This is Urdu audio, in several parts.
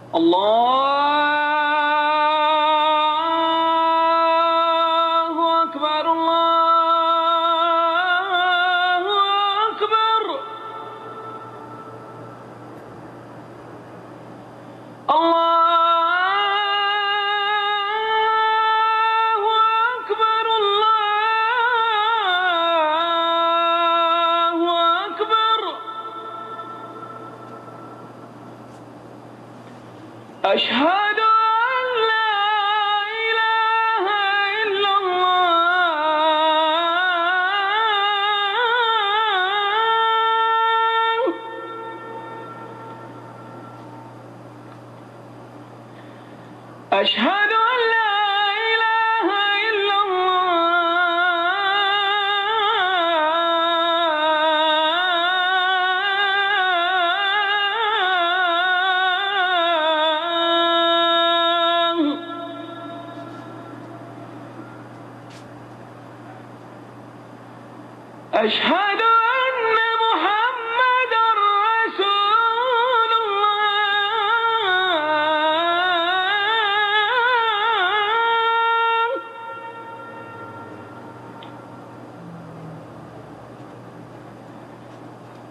الله أكبر الله أكبر الله أكبر الله أكبر أشهد أن لا إله إلا الله أشهد أن لا إله إلا الله أشهد أن محمدا رسول الله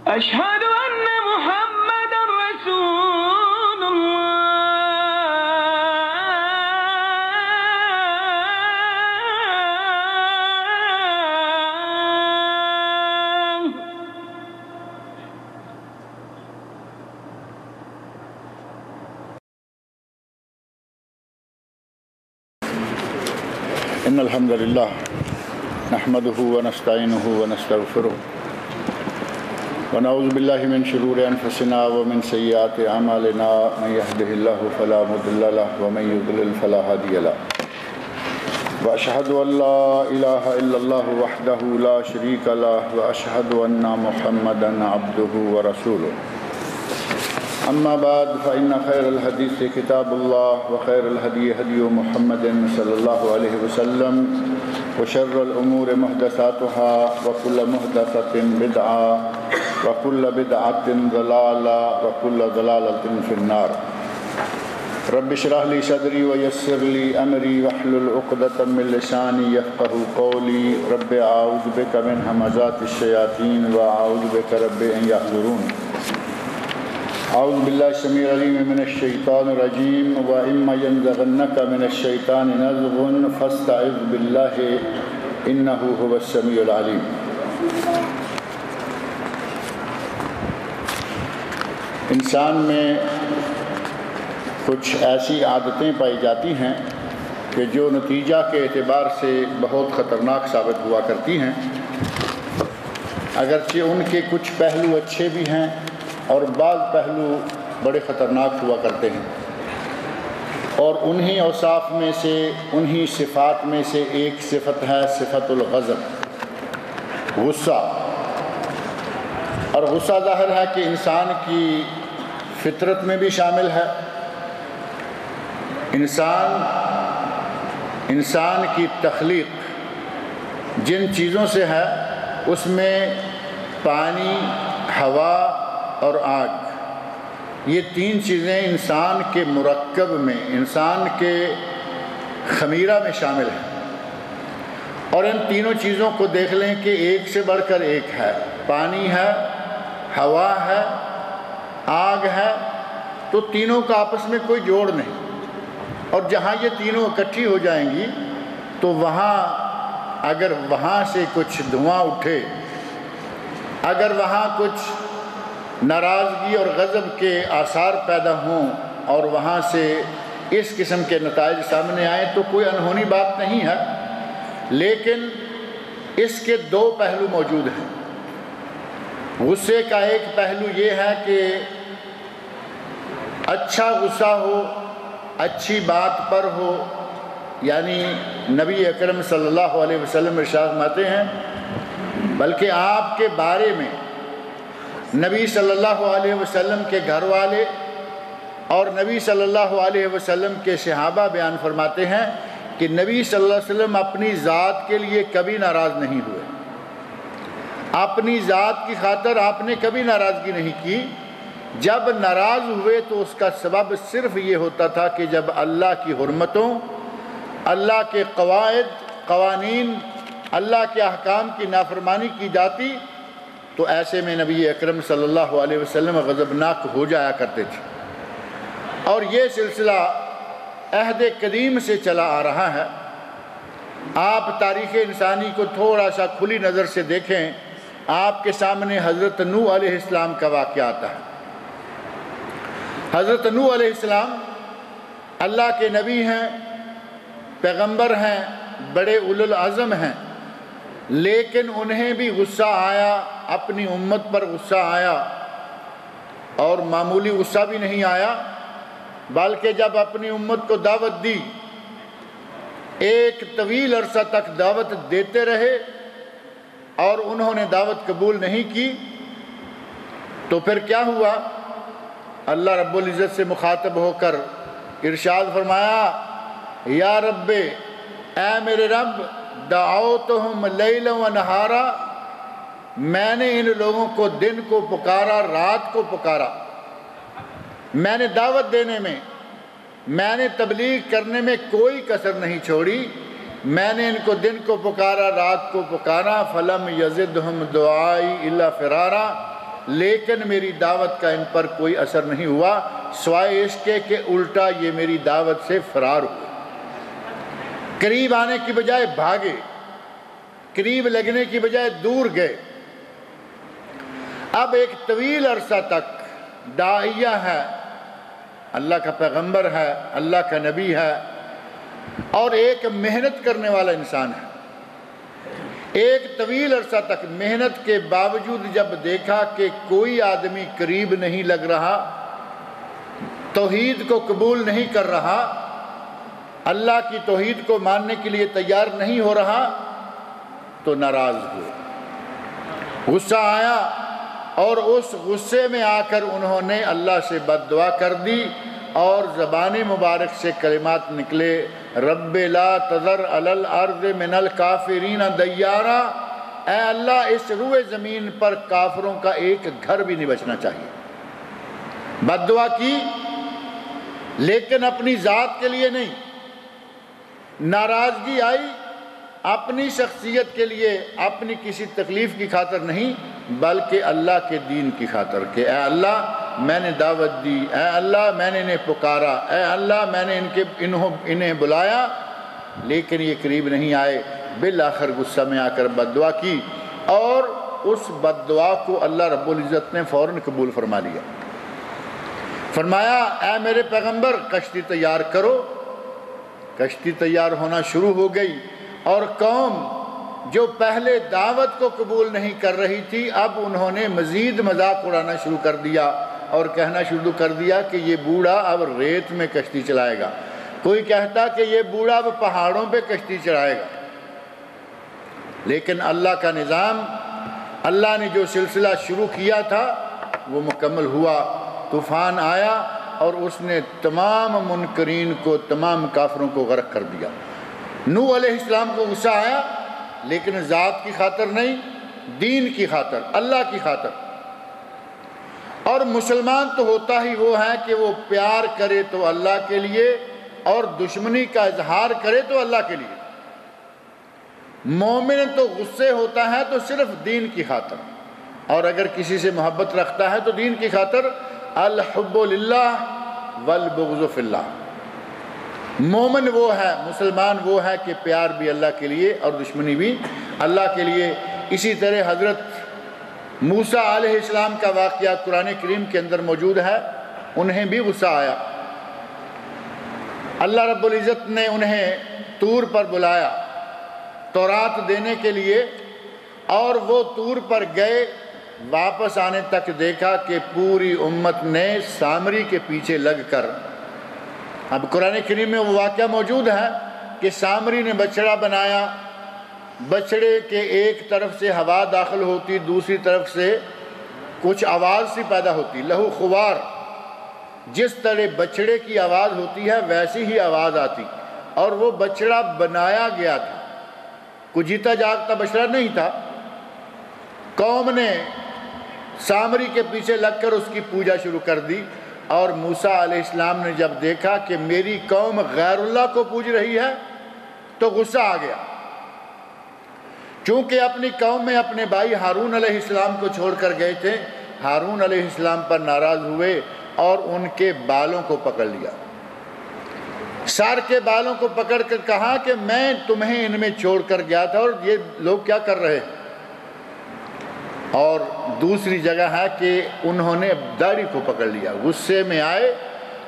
أشهد أن محمدا رسول الله إن الحمد لله نحمده ونستعينه ونستغفره ونعوذ بالله من شرور أنفسنا ومن سيئات أعمالنا من يهده الله فلا مضل له ومن يضلل فلا هادي له وأشهد أن لا إله إلا الله وحده لا شريك له وأشهد أن محمدا عبده ورسوله أما بعد فإن خير الحديث كتاب الله وخير الهدي هدي محمد صلى الله عليه وسلم وشر الأمور محدثاتها وكل محدثة بدعة وكل بدعة ضلالة وكل ضلالة في النار رب اشرح لي صدري ويسر لي أمري واحلل عقدة من لساني يفقهوا قولي رب أعوذ بك من همزات الشياطين وأعوذ بك رب أن يحضرون أعوذ بالله السميع العليم من الشيطان الرجيم وإما ينزغنك من الشيطان نزغ فاستعذ بالله إنه هو السميع العليم انسان میں کچھ ایسی عادتیں پائی جاتی ہیں کہ جو نتیجہ کے اعتبار سے بہت خطرناک ثابت ہوا کرتی ہیں اگرچہ ان کے کچھ پہلو اچھے بھی ہیں اور بعض پہلو بڑے خطرناک ہوا کرتے ہیں اور انہی اوصاف میں سے انہی صفات میں سے ایک صفت ہے صفت الغضب غصہ اور غصہ ظاہر ہے کہ انسان کی فطرت میں بھی شامل ہے انسان کی تخلیق جن چیزوں سے ہے اس میں پانی ہوا اور آگ یہ تین چیزیں انسان کے مرکب میں انسان کے خمیرہ میں شامل ہیں اور ان تینوں چیزوں کو دیکھ لیں کہ ایک سے بڑھ کر ایک ہے پانی ہے ہوا ہے آگ ہے تو تینوں کا آپس میں کوئی جوڑ نہیں اور جہاں یہ تینوں اکٹھی ہو جائیں گی تو اگر وہاں سے کچھ دھواں اٹھے اگر وہاں کچھ ناراضگی اور غضب کے آثار پیدا ہوں اور وہاں سے اس قسم کے نتائج سامنے آئیں تو کوئی انہونی بات نہیں ہے لیکن اس کے دو پہلو موجود ہیں غصے کا ایک پہلو یہ ہے کہ اچھا غصہ ہو اچھی بات پر ہو یعنی نبی اکرم صلی اللہ علیہ وسلم ارشاد فرماتے ہیں بلکہ آپ کے بارے میں نبی صلی اللہ علیہ وسلم کے گھر والے اور نبی صلی اللہ علیہ وسلم کے صحابہ بیان فرماتے ہیں کہ نبی صلی اللہ علیہ وسلم اپنی ذات کے لیے کبھی ناراض نہیں ہوئے اپنی ذات کی خاطر آپ نے کبھی ناراضگی نہیں کی جب ناراض ہوئے تو اس کا سبب صرف یہ ہوتا تھا کہ جب اللہ کی حرمتوں، اللہ کے قواعد قوانین، اللہ کے احکام کی نافرمانی کی جاتی تو ایسے میں نبی اکرم صلی اللہ علیہ وسلم غضبناک ہو جایا کرتے تھے۔ اور یہ سلسلہ عہد قدیم سے چلا آ رہا ہے۔ آپ تاریخ انسانی کو تھوڑا سا کھلی نظر سے دیکھیں، آپ کے سامنے حضرت نوح علیہ السلام کا واقعہ آتا ہے۔ حضرت نوح علیہ السلام اللہ کے نبی ہیں، پیغمبر ہیں، بڑے اولو العزم ہیں، لیکن انہیں بھی غصہ آیا، اپنی امت پر غصہ آیا، اور معمولی غصہ بھی نہیں آیا، بلکہ جب اپنی امت کو دعوت دی، ایک طویل عرصہ تک دعوت دیتے رہے اور انہوں نے دعوت قبول نہیں کی، تو پھر کیا ہوا؟ اللہ رب العزت سے مخاطب ہو کر ارشاد فرمایا، یا رب، اے میرے رب، دعوتہم لیلا و نہارا، میں نے ان لوگوں کو دن کو پکارا، رات کو پکارا، میں نے دعوت دینے میں، میں نے تبلیغ کرنے میں کوئی کسر نہیں چھوڑی، میں نے ان کو دن کو پکارا، رات کو پکارا، فلم یزدہم دعائی الا فرارا، لیکن میری دعوت کا ان پر کوئی اثر نہیں ہوا سوائے اس کے کہ الٹا یہ میری دعوت سے فرار ہوئے، قریب آنے کی بجائے بھاگے، قریب لگنے کی بجائے دور گئے۔ اب ایک طویل عرصہ تک داعیہ ہے، اللہ کا پیغمبر ہے، اللہ کا نبی ہے، اور ایک محنت کرنے والا انسان ہے۔ ایک طویل عرصہ تک محنت کے باوجود جب دیکھا کہ کوئی آدمی قریب نہیں لگ رہا، توحید کو قبول نہیں کر رہا، اللہ کی توحید کو ماننے کے لیے تیار نہیں ہو رہا، تو ناراض ہوئے، غصہ آیا، اور اس غصے میں آ کر انہوں نے اللہ سے بد دعا کر دی، اور زبان مبارک سے کلمات نکلے، رب لا تذر علی الارض من الکافرین دیارا، اے اللہ اس روئے زمین پر کافروں کا ایک گھر بھی نہیں بچنا چاہیے۔ بد دعا کی، لیکن اپنی ذات کے لیے نہیں، ناراضگی آئی اپنی شخصیت کے لیے، اپنی کسی تکلیف کی خاطر نہیں، بلکہ اللہ کے دین کی خاطر کہ اے اللہ میں نے دعوت دی، اے اللہ میں نے انہیں پکارا، اے اللہ میں نے انہیں بلایا، لیکن یہ قریب نہیں آئے۔ بالآخر غصہ میں آ کر بد دعا کی، اور اس بد دعا کو اللہ رب العزت نے فوراً قبول فرما لیا۔ فرمایا، اے میرے پیغمبر، کشتی تیار کرو۔ کشتی تیار ہونا شروع ہو گئی، اور قوم جو پہلے دعوت کو قبول نہیں کر رہی تھی، اب انہوں نے مزید مذاق اڑانا شروع کر دیا اور کہنا شروع کر دیا کہ یہ بوڑھا اب ریت میں کشتی چلائے گا، کوئی کہتا کہ یہ بوڑھا اب پہاڑوں پہ کشتی چلائے گا۔ لیکن اللہ کا نظام، اللہ نے جو سلسلہ شروع کیا تھا وہ مکمل ہوا، طوفان آیا اور اس نے تمام منکرین کو، تمام کافروں کو غرق کر دیا۔ نوح علیہ السلام کو غصہ آیا، لیکن ذات کی خاطر نہیں، دین کی خاطر، اللہ کی خاطر۔ اور مسلمان تو ہوتا ہی وہ ہے کہ وہ پیار کرے تو اللہ کے لیے، اور دشمنی کا اظہار کرے تو اللہ کے لیے۔ مومن تو غصے ہوتا ہے تو صرف دین کی خاطر، اور اگر کسی سے محبت رکھتا ہے تو دین کی خاطر۔ الحب للہ والبغض فی اللہ۔ مومن وہ ہے، مسلمان وہ ہے کہ پیار بھی اللہ کے لیے اور دشمنی بھی اللہ کے لیے۔ اسی طرح حضرت موسیٰ علیہ السلام کا واقعہ قرآن کریم کے اندر موجود ہے، انہیں بھی غصہ آیا، اللہ رب العزت نے انہیں طور پر بلایا تورات دینے کے لیے، اور وہ طور پر گئے، واپس آنے تک دیکھا کہ پوری امت نے سامری کے پیچھے لگ کر، اب قرآن کریم میں وہ واقعہ موجود ہے کہ سامری نے بچڑا بنایا، بچڑے کے ایک طرف سے ہوا داخل ہوتی، دوسری طرف سے کچھ آواز سی پیدا ہوتی، لہو خوار، جس طرح بچڑے کی آواز ہوتی ہے ویسی ہی آواز آتی، اور وہ بچڑا بنایا گیا تھا، کوئی جیتا جاگتا بچڑا نہیں تھا۔ قوم نے سامری کے پیچھے لگ کر اس کی پوجا شروع کر دی، اور موسیٰ علیہ السلام نے جب دیکھا کہ میری قوم غیر اللہ کو پوج رہی ہے تو غصہ آ گیا۔ چونکہ اپنی قوم میں اپنے بھائی ہارون علیہ السلام کو چھوڑ کر گئے تھے، ہارون علیہ السلام پر ناراض ہوئے اور ان کے بالوں کو پکڑ لیا، سر کے بالوں کو پکڑ کر کہا کہ میں تمہیں ان میں چھوڑ کر گیا تھا اور یہ لوگ کیا کر رہے ہیں۔ اور دوسری جگہ ہے کہ انہوں نے داڑھی کو پکڑ لیا، غصے میں آئے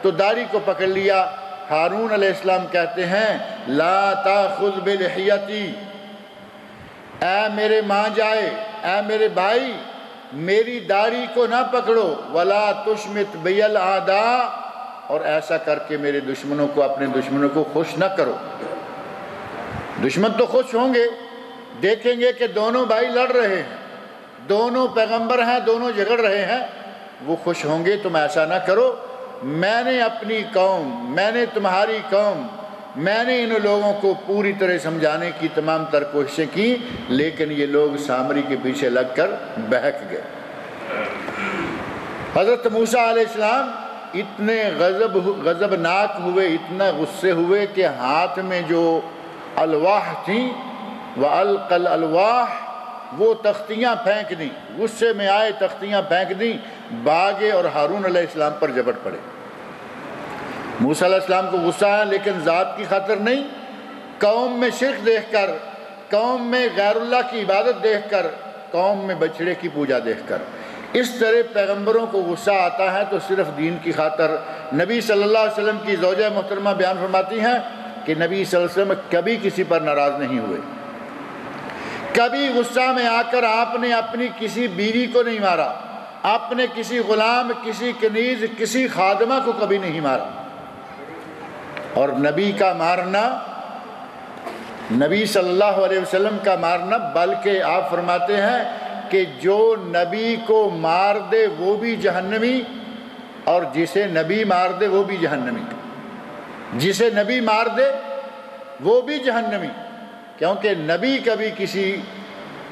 تو داڑھی کو پکڑ لیا۔ ہارون علیہ السلام کہتے ہیں لا تاخذ بلحیتی، اے میرے ماں جائے، اے میرے بھائی، میری داڑھی کو نہ پکڑو، ولا تشمت بی الاعداء، اور ایسا کر کے میرے دشمنوں کو، اپنے دشمنوں کو خوش نہ کرو۔ دشمن تو خوش ہوں گے، دیکھیں گے کہ دونوں بھائی لڑ رہے ہیں، دونوں پیغمبر ہیں، دونوں جھگڑ رہے ہیں، وہ خوش ہوں گے، تم ایسا نہ کرو۔ میں نے اپنی قوم، میں نے تمہاری قوم، میں نے ان لوگوں کو پوری طرح سمجھانے کی تمام تر کوششیں کی، لیکن یہ لوگ سامری کے پیچھے لگ کر بہک گئے۔ حضرت موسیٰ علیہ السلام اتنے غضبناک ہوئے، اتنا غصے ہوئے کہ ہاتھ میں جو الواح تھیں وَأَلْقَى الْأَلْوَاحَ، وہ تختیاں پھینک دیں، غصے میں آئے تختیاں پھینک دیں، بھاگے اور ہارون علیہ السلام پر جھپٹ پڑے۔ موسیٰ علیہ السلام کو غصہ آیا، لیکن ذات کی خاطر نہیں، قوم میں شرک دیکھ کر، قوم میں غیر اللہ کی عبادت دیکھ کر، قوم میں بچڑے کی پوجا دیکھ کر۔ اس طرح پیغمبروں کو غصہ آتا ہے تو صرف دین کی خاطر۔ نبی صلی اللہ علیہ وسلم کی زوجہ محترمہ بیان فرماتی ہیں کہ نبی صلی اللہ علیہ وسلم کبھی کسی پر ناراض نہیں ہوئے، کبھی غصہ میں آ کر آپ نے اپنی کسی بیوی کو نہیں مارا، آپ نے کسی غلام، کسی کنیز، کسی خادمہ کو کبھی نہیں مارا۔ اور نبی کا مارنا، نبی صلی اللہ علیہ وسلم کا مارنا، بلکہ آپ فرماتے ہیں کہ جو نبی کو مار دے وہ بھی جہنمی، اور جسے نبی مار دے وہ بھی جہنمی، جسے نبی مار دے وہ بھی جہنمی، کیونکہ نبی کبھی کسی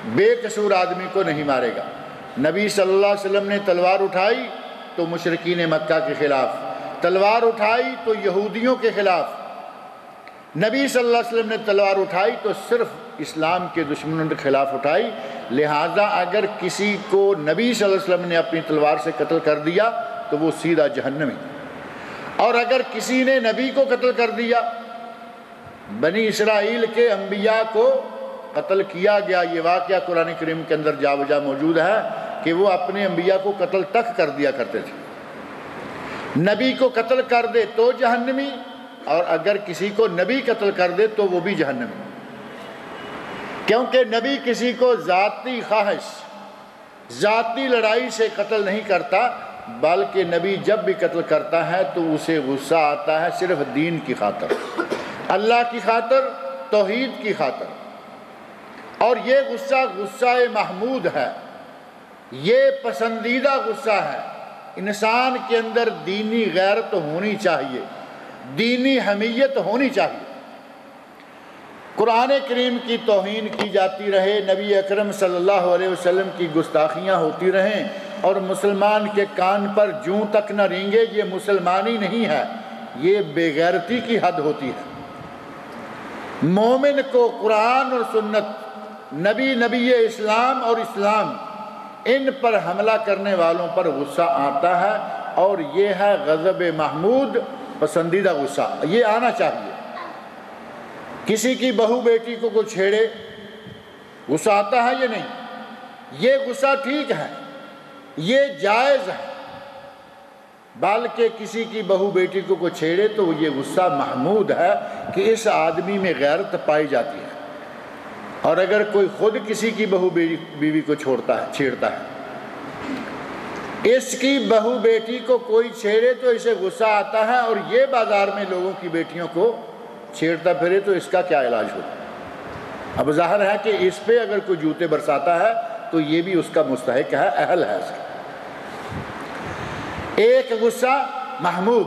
بے قصور آدمی کو نہیں مارے گا۔ نبی صلی اللہ علیہ وسلم نے تلوار اٹھائی تو مشرکین مکہ کے خلاف، تلوار اٹھائی تو یہودیوں کے خلاف، نبی صلی اللہ علیہ وسلم نے تلوار اٹھائی تو صرف اسلام کے دشمنوں کے خلاف اٹھائی۔ لہٰذا اگر کسی کو نبی صلی اللہ علیہ وسلم نے اپنی تلوار سے قتل کر دیا تو وہ سیدھا جہنمی، اور اگر کسی نے نبی کو قتل کر دیا، بنی اسرائیل کے انبیاء کو قتل کیا گیا، یہ واقعہ قرآن کریم کے اندر جا بجا موجود ہے کہ وہ اپنے انبیاء کو قتل تک کر دیا کرتے تھے۔ نبی کو قتل کر دے تو جہنمی، اور اگر کسی کو نبی قتل کر دے تو وہ بھی جہنمی، کیونکہ نبی کسی کو ذاتی خواہش، ذاتی لڑائی سے قتل نہیں کرتا، بلکہ نبی جب بھی قتل کرتا ہے تو اسے غصہ آتا ہے صرف دین کی خاطر، اللہ کی خاطر، توحید کی خاطر۔ اور یہ غصہ غصہ محمود ہے، یہ پسندیدہ غصہ ہے۔ انسان کے اندر دینی غیرت ہونی چاہیے، دینی حمیت ہونی چاہیے۔ قرآن کریم کی توہین کی جاتی رہے، نبی اکرم صلی اللہ علیہ وسلم کی گستاخیاں ہوتی رہیں، اور مسلمان کے کان پر جوں تک نہ رینگے، یہ مسلمانی نہیں ہے، یہ بے غیرتی کی حد ہوتی ہے۔ مومن کو قرآن اور سنت، نبی اسلام اور اسلام، ان پر حملہ کرنے والوں پر غصہ آتا ہے، اور یہ ہے غضب محمود، پسندیدہ غصہ، یہ آنا چاہیے۔ کسی کی بہو بیٹی کو کوئی چھیڑے، غصہ آتا ہے یا نہیں؟ یہ غصہ ٹھیک ہے، یہ جائز ہے، بلکہ کسی کی بہو بیٹی کو کوئی چھیڑے تو یہ غصہ محمود ہے کہ اس آدمی میں غیرت پائی جاتی ہے۔ اور اگر کوئی خود کسی کی بہو بیوی کو چھیڑتا ہے، اس کی بہو بیٹی کو کوئی چھیڑے تو اسے غصہ آتا ہے، اور یہ بازار میں لوگوں کی بیٹیوں کو چھیڑتا پھرے تو اس کا کیا علاج ہوگا؟ اب ظاہر ہے کہ اس پہ اگر کوئی جوتے برساتا ہے تو یہ بھی اس کا مستحق ہے، اہل ہے اس کا۔ ایک غصہ محمود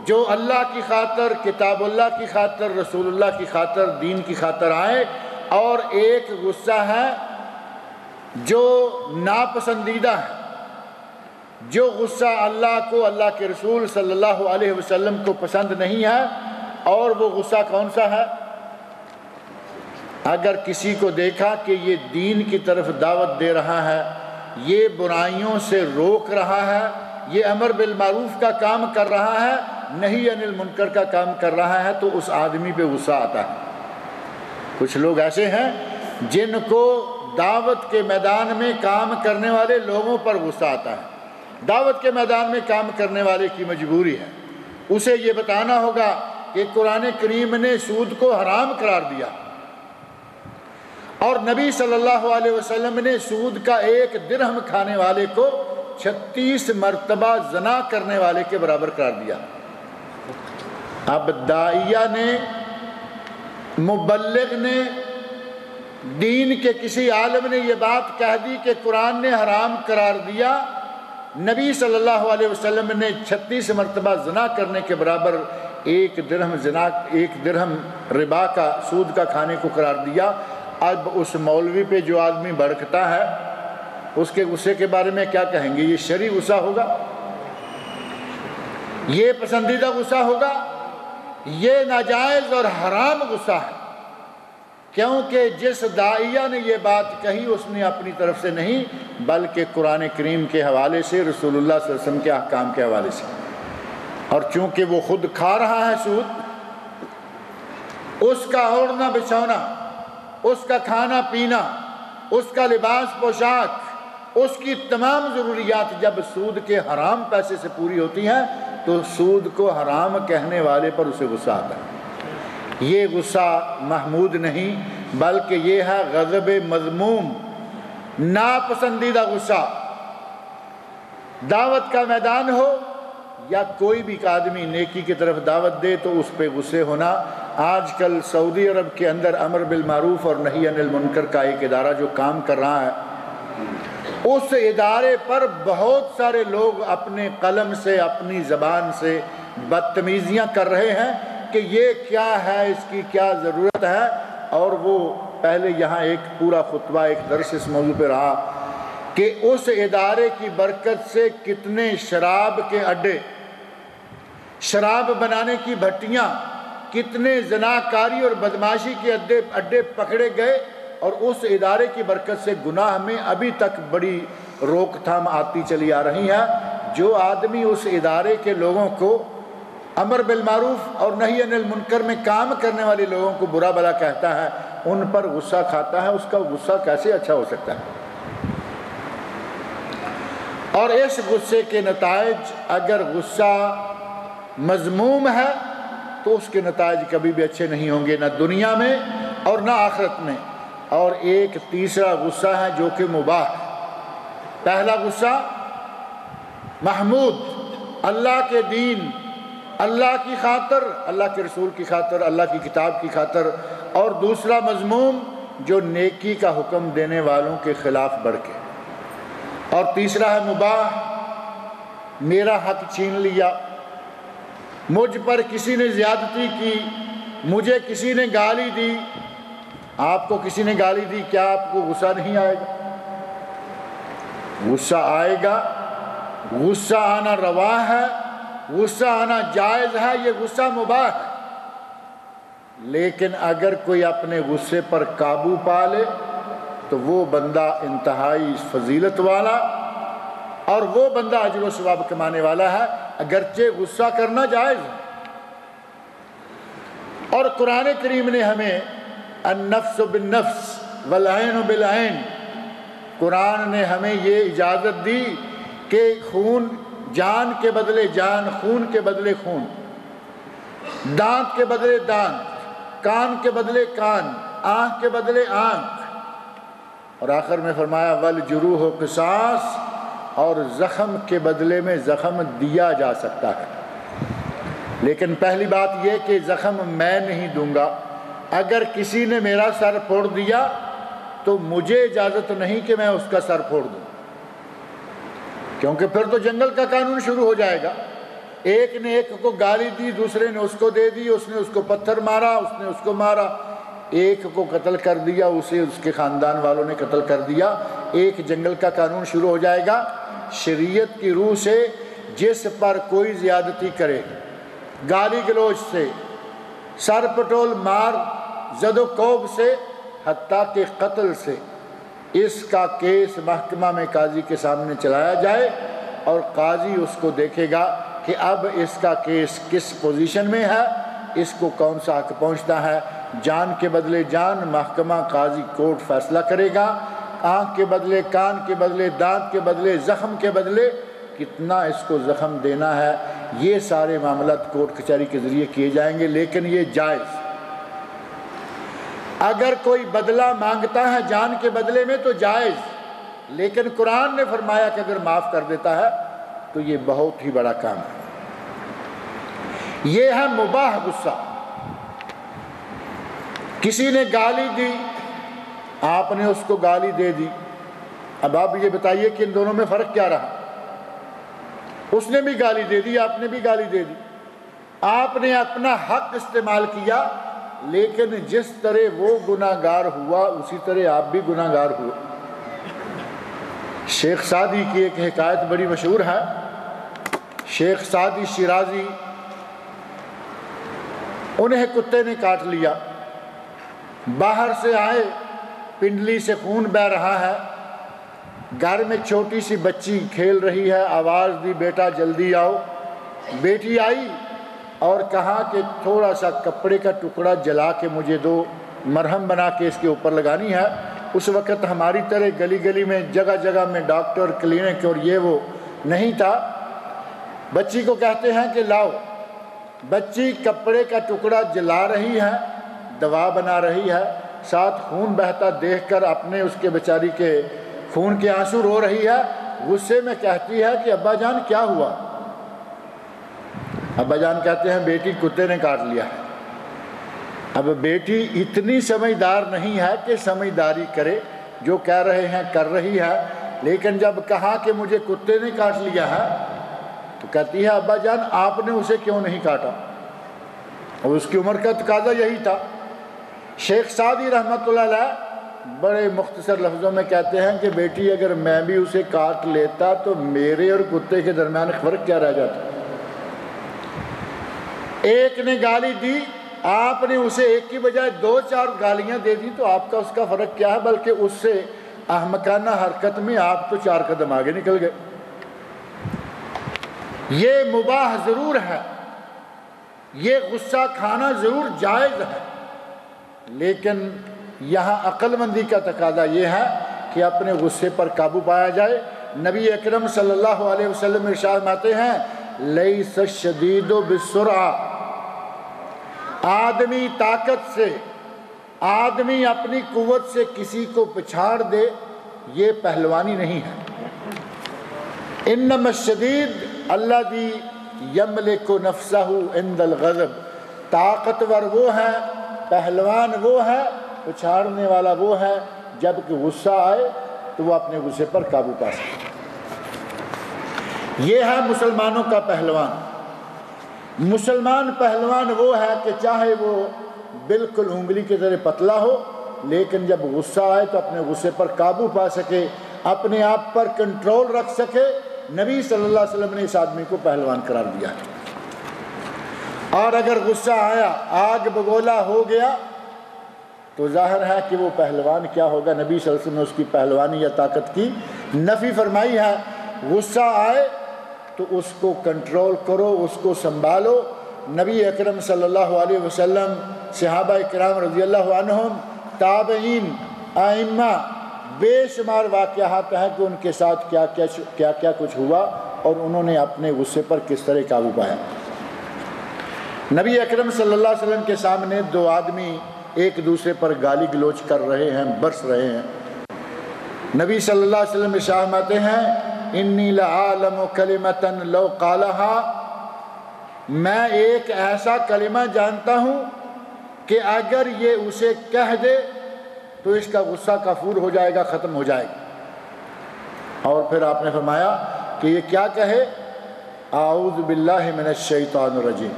جو اللہ کی خاطر، کتاب اللہ کی خاطر، رسول اللہ کی خاطر، دین کی خاطر آئے، اور ایک غصہ ہے جو ناپسندیدہ ہے، جو غصہ اللہ کو، اللہ کے رسول صلی اللہ علیہ وسلم کو پسند نہیں ہے، اور وہ غصہ کون سا ہے؟ اگر کسی کو دیکھا کہ یہ دین کی طرف دعوت دے رہا ہے، یہ برائیوں سے روک رہا ہے، یہ امر بالمعروف کا کام کر رہا ہے، نہی عن المنکر کا کام کر رہا ہے، تو اس آدمی پہ غصہ آتا ہے۔ کچھ لوگ ایسے ہیں جن کو دعوت کے میدان میں کام کرنے والے لوگوں پر غصہ آتا ہے، دعوت کے میدان میں کام کرنے والے کی مجبوری ہے، اسے یہ بتانا ہوگا کہ قرآن کریم نے سود کو حرام قرار دیا، اور نبی صلی اللہ علیہ وسلم نے سود کا 1 درہم کھانے والے کو 36 مرتبہ زنا کرنے والے کے برابر قرار دیا۔ اب داعیہ نے، مبلغ نے، دین کے کسی عالم نے یہ بات کہہ دی کہ قرآن نے حرام قرار دیا، نبی صلی اللہ علیہ وسلم نے 36 مرتبہ زنا کرنے کے برابر 1 درہم ربا کا، سود کا کھانے کو قرار دیا۔ اب اس مولوی پہ جو آدمی بھڑکتا ہے، اس کے غصے کے بارے میں کیا کہیں گے؟ یہ شرعی غصہ ہوگا؟ یہ پسندیدہ غصہ ہوگا؟ یہ ناجائز اور حرام غصہ ہے، کیونکہ جس داعیہ نے یہ بات کہی اس نے اپنی طرف سے نہیں بلکہ قرآن کریم کے حوالے سے، رسول اللہ صلی اللہ علیہ وسلم کے احکام کے حوالے سے، اور چونکہ وہ خود کھا رہا ہے سود، اس کا اوڑھنا بچھونا، اس کا کھانا پینا، اس کا لباس پوشاک، اس کی تمام ضروریات جب سود کے حرام پیسے سے پوری ہوتی ہیں تو سود کو حرام کہنے والے پر اسے غصہ آتا ہے۔ یہ غصہ محمود نہیں بلکہ یہ ہے غضب مذموم، ناپسندیدہ غصہ۔ دعوت کا میدان ہو یا کوئی بھی آدمی نیکی کی طرف دعوت دے تو اس پہ غصے ہونا۔ آج کل سعودی عرب کے اندر امر بالمعروف اور نہی عن المنکر کا ایک ادارہ جو کام کر رہا ہے، اس ادارے پر بہت سارے لوگ اپنے قلم سے، اپنی زبان سے بدتمیزیاں کر رہے ہیں کہ یہ کیا ہے، اس کی کیا ضرورت ہے۔ اور وہ پہلے یہاں ایک پورا خطبہ، ایک درس اس موضوع پہ رہا کہ اس ادارے کی برکت سے کتنے شراب کے اڈے، شراب بنانے کی بھٹیاں، کتنے زناکاری اور بدماشی کے اڈے پکڑے گئے، اور اس ادارے کی برکت سے گناہ میں ابھی تک بڑی روک تھام آتی چلی آ رہی ہے۔ جو آدمی اس ادارے کے لوگوں کو، امر بالمعروف اور نہی عن المنکر میں کام کرنے والے لوگوں کو برا بھلا کہتا ہے، ان پر غصہ کھاتا ہے، اس کا غصہ کیسے اچھا ہو سکتا ہے؟ اور اس غصے کے نتائج، اگر غصہ مذموم ہے تو اس کے نتائج کبھی بھی اچھے نہیں ہوں گے، نہ دنیا میں اور نہ آخرت میں۔ اور ایک تیسرا غصہ ہے جو کہ مباح ہے۔ پہلا غصہ محمود، اللہ کے دین، اللہ کی خاطر، اللہ کے رسول کی خاطر، اللہ کی کتاب کی خاطر، اور دوسرا مذموم جو نیکی کا حکم دینے والوں کے خلاف بڑھ کے، اور تیسرا ہے مباح، میرا حق چھین لیا، مجھ پر کسی نے زیادتی کی، مجھے کسی نے گالی دی۔ آپ کو کسی نے گالی دی، کیا آپ کو غصہ نہیں آئے گا؟ غصہ آئے گا۔ غصہ آنا روا ہے، غصہ آنا جائز ہے، یہ غصہ مباح ہے۔ لیکن اگر کوئی اپنے غصے پر قابو پا لے تو وہ بندہ انتہائی فضیلت والا اور وہ بندہ اجر و ثواب کمانے والا ہے، اگرچہ غصہ کرنا جائز ہے۔ اور قرآن کریم نے ہمیں النفس بالنفس والعین بالعین، قرآن نے ہمیں یہ اجازت دی کہ خون جان کے بدلے جان، خون کے بدلے خون، دانت کے بدلے دانت، کان کے بدلے کان، آنکھ کے بدلے آنکھ، اور آخر میں فرمایا والجروح قصاص، اور زخم کے بدلے میں زخم دیا جا سکتا ہے۔ لیکن پہلی بات یہ کہ زخم میں نہیں دوں گا۔ اگر کسی نے میرا سر پھوڑ دیا تو مجھے اجازت نہیں کہ میں اس کا سر پھوڑ دوں، کیونکہ پھر تو جنگل کا قانون شروع ہو جائے گا۔ ایک نے ایک کو گالی دی، دوسرے نے اس کو دے دی، اس نے اس کو پتھر مارا، اس نے اس کو مارا، ایک کو قتل کر دیا، اسے اس کے خاندان والوں نے قتل کر دیا، ایک جنگل کا قانون شروع ہو جائے گا۔ شریعت کی روح سے جس پر کوئی زیادتی کرے، گالی گلوچ سے، سر پٹول مار، زد و کوب سے، حتیٰ کہ قتل سے، اس کا کیس محکمہ میں قاضی کے سامنے چلایا جائے اور قاضی اس کو دیکھے گا کہ اب اس کا کیس کس پوزیشن میں ہے، اس کو کون سا حق پہنچتا ہے۔ جان کے بدلے جان، محکمہ قاضی کورٹ فیصلہ کرے گا۔ آنکھ کے بدلے کان کے بدلے دانت کے بدلے زخم کے بدلے کتنا اس کو زخم دینا ہے، یہ سارے معاملات کورٹ کچہری کے ذریعے کیے جائیں گے، لیکن یہ جائز۔ اگر کوئی بدلہ مانگتا ہے جان کے بدلے میں تو جائز، لیکن قرآن نے فرمایا کہ اگر معاف کر دیتا ہے تو یہ بہت ہی بڑا کام ہے۔ یہ ہے مباح غصہ۔ کسی نے گالی دی، آپ نے اس کو گالی دے دی، اب آپ یہ بتائیے کہ ان دونوں میں فرق کیا رہا؟ اس نے بھی گالی دے دی، آپ نے بھی گالی دے دی، آپ نے اپنا حق استعمال کیا، لیکن جس طرح وہ گناہ گار ہوا اسی طرح آپ بھی گناہ گار ہوئے۔ شیخ سعدی کی ایک حکایت بڑی مشہور ہے۔ شیخ سعدی شیرازی، انہیں کتے نے کاٹ لیا، باہر سے آئے، پنڈلی سے خون بہہ رہا ہے، گھر میں چھوٹی سی بچی کھیل رہی ہے، آواز دی بیٹا جلدی آؤ۔ بیٹی آئی اور کہا کہ تھوڑا سا کپڑے کا ٹکڑا جلا کے مجھے دو، مرہم بنا کے اس کے اوپر لگانی ہے۔ اس وقت ہماری طرح گلی گلی میں جگہ جگہ میں ڈاکٹر کلینک اور یہ وہ نہیں تھا۔ بچی کو کہتے ہیں کہ لاؤ۔ بچی کپڑے کا ٹکڑا جلا رہی ہے، دوا بنا رہی ہے، ساتھ خون بہتا دیکھ کر اپنے اس کے بیچاری کے خون کے آنسو رو رہی ہے۔ غصے میں کہتی ہے کہ ابا جان کیا ہوا؟ ابا جان کہتے ہیں بیٹی کتے نے کاٹ لیا ہے۔ اب بیٹی اتنی سمجھدار نہیں ہے کہ سمجھداری کرے، جو کہہ رہے ہیں کر رہی ہے، لیکن جب کہا کہ مجھے کتے نے کاٹ لیا ہے تو کہتی ہے ابا جان آپ نے اسے کیوں نہیں کاٹا؟ اور اس کی عمر کا تقاضا یہی تھا۔ شیخ سعدی رحمۃ اللہ علیہ بڑے مختصر لفظوں میں کہتے ہیں کہ بیٹی اگر میں بھی اسے کاٹ لیتا تو میرے اور کتے کے درمیان فرق کیا رہ جاتا؟ ایک نے گالی دی، آپ نے اسے ایک کی بجائے 2-4 گالیاں دے دی، تو آپ کا اس کا فرق کیا ہے؟ بلکہ اس سے احمقانہ حرکت میں آپ تو 4 قدم آگے نکل گئے۔ یہ مباح ضرور ہے، یہ غصہ کھانا ضرور جائز ہے، لیکن یہاں عقل مندی کا تقاضا یہ ہے کہ اپنے غصے پر قابو پایا جائے۔ نبی اکرم صلی اللہ علیہ وسلم ارشاد فرماتے ہیں لیس الشدید بالسرعہ، آدمی طاقت سے، آدمی اپنی قوت سے کسی کو پچھاڑ دے، یہ پہلوانی نہیں ہے۔ انما الشدید الذی یملک نفسہ عند الغضب، طاقتور وہ ہے، پہلوان وہ ہے، پچھاڑنے والا وہ ہے جب کہ غصہ آئے تو وہ اپنے غصے پر قابو پا سکے۔ یہ ہے مسلمانوں کا پہلوان۔ مسلمان پہلوان وہ ہے کہ چاہے وہ بالکل انگلی کی طرح پتلا ہو، لیکن جب غصہ آئے تو اپنے غصے پر قابو پا سکے، اپنے آپ پر کنٹرول رکھ سکے۔ نبی صلی اللہ علیہ وسلم نے اس آدمی کو پہلوان قرار دیا ہے۔ اور اگر غصہ آیا، آگ بگولا ہو گیا، تو ظاہر ہے کہ وہ پہلوان کیا ہوگا۔ نبی صلی اللہ علیہ وسلم نے اس کی پہلوانی یا طاقت کی نفی فرمائی ہے۔ غصہ آئے تو اس کو کنٹرول کرو، اس کو سنبھالو۔ نبی اکرم صلی اللہ علیہ وسلم، صحابہ کرام رضی اللہ عنہم، تابعین، ائمہ، بے شمار واقعات ہیں کہ ان کے ساتھ کیا کیا کچھ ہوا اور انہوں نے اپنے غصے پر کس طرح قابو پایا۔ نبی اکرم صلی اللہ علیہ وسلم کے سامنے 2 آدمی ایک دوسرے پر گالی گلوچ کر رہے ہیں، برس رہے ہیں۔ نبی صلی اللہ علیہ وسلم ارشاد فرماتے ہیں انی لعالم کلمۃ لو قالها، میں ایک ایسا کلمہ جانتا ہوں کہ اگر یہ اسے کہہ دے تو اس کا غصہ کفور ہو جائے گا، ختم ہو جائے گا۔ اور پھر آپ نے فرمایا کہ یہ کیا کہے؟ اعوذ باللہ من الشیطان الرجیم۔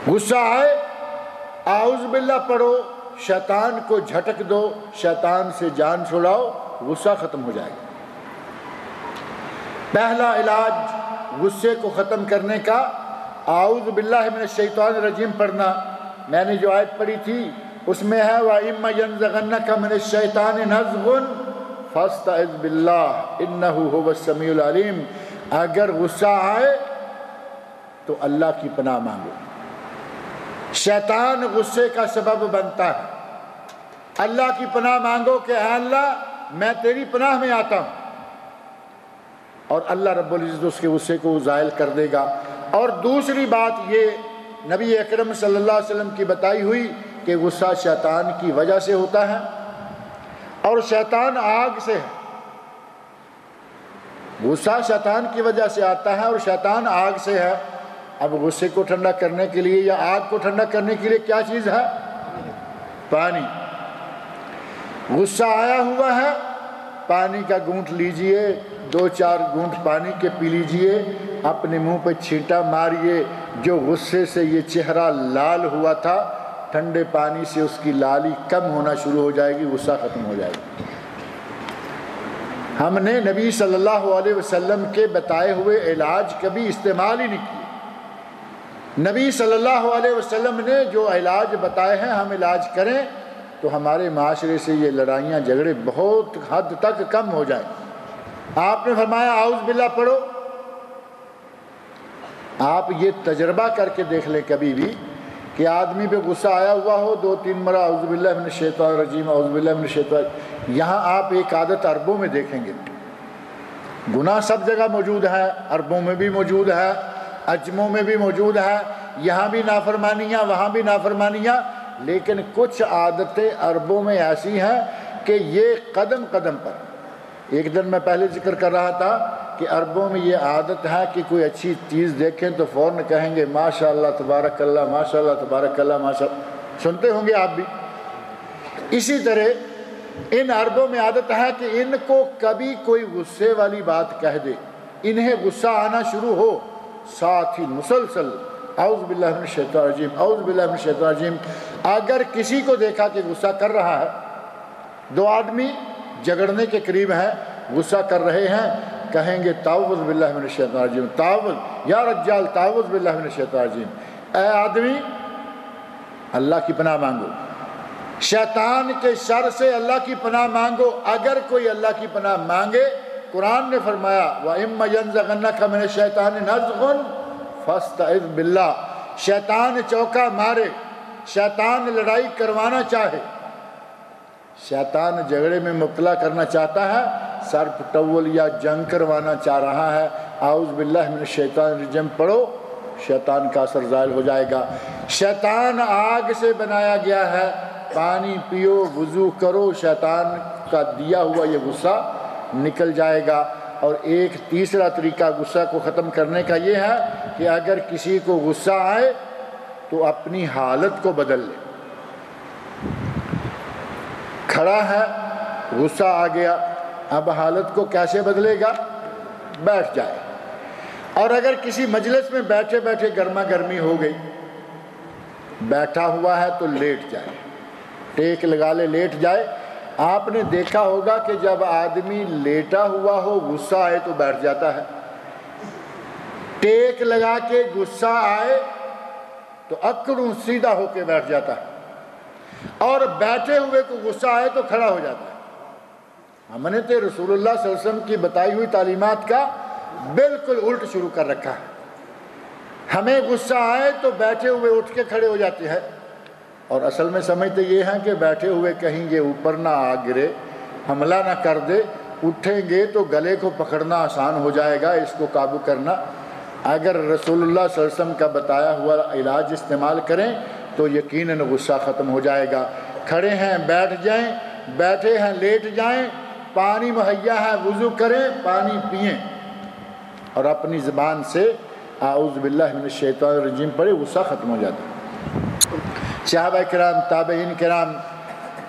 غصہ آئے اعوذ باللہ پڑھو، شیطان کو جھٹک دو، شیطان سے جان چھڑاؤ، غصہ ختم ہو جائے گا۔ پہلا علاج غصے کو ختم کرنے کا اعوذ باللہ من الشیطان الرجیم پڑھنا۔ میں نے جو آیت پڑھی تھی اس میں ہے وَإِمَّا يَنزَغَنَّكَ مِنَ الشَّيْطَانِ نَزْغٌ فَاسْتَعِذْ بِاللَّهِ إِنَّهُ هُوَ السَّمِيعُ الْعَلِيمُ۔ اگر غصہ آئے تو اللہ کی پناہ مانگو۔ شیطان غصے کا سبب بنتا ہے، اللہ کی پناہ مانگو کہ اے اللہ میں تیری پناہ میں آتا ہوں، اور اللہ رب العزت اس کے غصے کو زائل کر دے گا۔ اور دوسری بات یہ نبی اکرم صلی اللہ علیہ وسلم کی بتائی ہوئی کہ غصہ شیطان کی وجہ سے ہوتا ہے، اور شیطان آگ سے ہے۔ غصہ شیطان کی وجہ سے آتا ہے اور شیطان آگ سے ہے۔ اب غصے کو ٹھنڈا کرنے کے لیے یا آگ کو ٹھنڈا کرنے کے لیے کیا چیز ہے؟ پانی۔ غصہ آیا ہوا ہے، پانی کا گھونٹ لیجئے، 2-4 گھونٹ پانی کے پی لیجئے، اپنے منہ پہ چھینٹا ماریے، جو غصے سے یہ چہرہ لال ہوا تھا ٹھنڈے پانی سے اس کی لالی کم ہونا شروع ہو جائے گی، غصہ ختم ہو جائے گا۔ ہم نے نبی صلی اللہ علیہ وسلم کے بتائے ہوئے علاج کبھی استعمال ہی نہیں کیے۔ نبی صلی اللہ علیہ وسلم نے جو علاج بتائے ہیں ہم علاج کریں تو ہمارے معاشرے سے یہ لڑائیاں جھگڑے بہت حد تک کم ہو جائیں۔ آپ نے فرمایا اعوذ باللہ پڑھو۔ آپ یہ تجربہ کر کے دیکھ لیں کبھی بھی کہ آدمی پہ غصہ آیا ہوا ہو 2-3 مرہ اعوذ باللہ من الشیطان الرجیم اعوذ باللہ من الشیطان، یہاں آپ ایک عادت عربوں میں دیکھیں گے، گناہ سب جگہ موجود ہے، عربوں میں بھی موجود ہے، عجموں میں بھی موجود ہے، یہاں بھی نافرمانیاں وہاں بھی نافرمانیاں، لیکن کچھ عادتیں عربوں میں ایسی ہیں کہ یہ قدم قدم پر، ایک دن میں پہلے ذکر کر رہا تھا کہ عربوں میں یہ عادت ہے کہ کوئی اچھی چیز دیکھیں تو فوراً کہیں گے ماشاء اللہ تبارک اللہ ماشاء اللہ تبارک اللہ ماشاء اللہ، سنتے ہوں گے آپ بھی۔ اسی طرح ان عربوں میں عادت ہے کہ ان کو کبھی کوئی غصے والی بات کہہ دے، انہیں غصہ آنا شروع ہو، ساتھ ہی مسلسل اعوذ باللہ من الشیطان الرجیم اعوذ باللہ من الشیطان الرجیم۔ اگر کسی کو دیکھا کہ غصہ کر رہا ہے، 2 آدمی جھگڑنے کے قریب ہیں، غصہ کر رہے ہیں، کہیں گے تعوذ باللہ من الشیطان الرجیم، تعوذ یا رجال تعوذ باللہ من الشیطان الرجیم، اے آدمی اللہ کی پناہ مانگو، شیطان کے شر سے اللہ کی پناہ مانگو۔ اگر کوئی اللہ کی پناہ مانگے، قرآن نے فرمایا وَإِمَّا يَنزَغَنَّكَ مِنَ الشَّيْطَانِ نَزْغٌ فَاسْتَعِذْ بِاللَّهِ۔ شیطان چوکا مارے، شیطان لڑائی کروانا چاہے، شیطان جھگڑے میں مبتلا کرنا چاہتا ہے، سر پٹول یا جنگ کروانا چاہ رہا ہے، اعوذ باللہ من الشیطان الرجیم پڑھو، شیطان کا اثر زائل ہو جائے گا۔ شیطان آگ سے بنایا گیا ہے، پانی پیو، وضو کرو، شیطان کا دیا ہوا یہ غصہ نکل جائے گا۔ اور ایک تیسرا طریقہ غصہ کو ختم کرنے کا یہ ہے کہ اگر کسی کو غصہ آئے تو اپنی حالت کو بدل لے۔ کھڑا ہے، غصہ آ گیا، اب حالت کو کیسے بدلے گا؟ بیٹھ جائے۔ اور اگر کسی مجلس میں بیٹھے بیٹھے گرما گرمی ہو گئی، بیٹھا ہوا ہے تو لیٹ جائے، ٹیک لگا لے، لیٹ جائے۔ آپ نے دیکھا ہوگا کہ جب آدمی لیٹا ہوا ہو غصہ آئے تو بیٹھ جاتا ہے، ٹیک لگا کے غصہ آئے تو اکڑوں سیدھا ہو کے بیٹھ جاتا ہے، اور بیٹھے ہوئے کو غصہ آئے تو کھڑا ہو جاتا ہے۔ ہم نے تو رسول اللہ صلی اللہ علیہ وسلم کی بتائی ہوئی تعلیمات کا بالکل الٹ شروع کر رکھا ہے۔ ہمیں غصہ آئے تو بیٹھے ہوئے اٹھ کے کھڑے ہو جاتے ہیں، اور اصل میں سمجھتے یہ ہیں کہ بیٹھے ہوئے کہیں گے اوپر نہ آ گرے، حملہ نہ کر دے، اٹھیں گے تو گلے کو پکڑنا آسان ہو جائے گا، اس کو قابو کرنا۔ اگر رسول اللہ صلی اللہ علیہ وسلم کا بتایا ہوا علاج استعمال کریں تو یقیناً غصہ ختم ہو جائے گا۔ کھڑے ہیں بیٹھ جائیں، بیٹھے ہیں لیٹ جائیں، پانی مہیا ہے وضو کریں، پانی پئیں، اور اپنی زبان سے اعوذ باللہ من الشیطان الرجیم پڑھے، غصہ ختم ہو جاتا ہے۔ صحابہ کرام، تابعین کرام،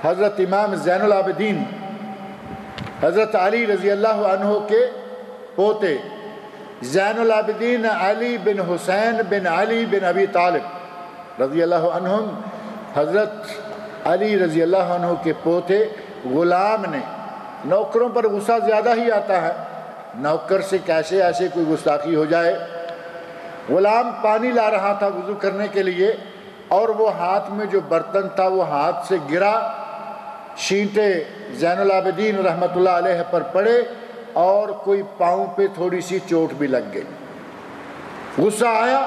حضرت امام زین العابدین حضرت علی رضی اللہ عنہ کے پوتے زین العابدین علی بن حسین بن علی بن ابی طالب رضی اللہ عنہم، حضرت علی رضی اللہ عنہ کے پوتے غلام نے، نوکروں پر غصہ زیادہ ہی آتا ہے، نوکر سے کیسے ایسے کوئی گستاخی ہو جائے۔ غلام پانی لا رہا تھا وضو کرنے کے لیے، اور وہ ہاتھ میں جو برتن تھا وہ ہاتھ سے گرا، چھینٹے زین العابدین رحمۃ اللہ علیہ پر پڑے اور کوئی پاؤں پہ تھوڑی سی چوٹ بھی لگ گئی۔ غصہ آیا،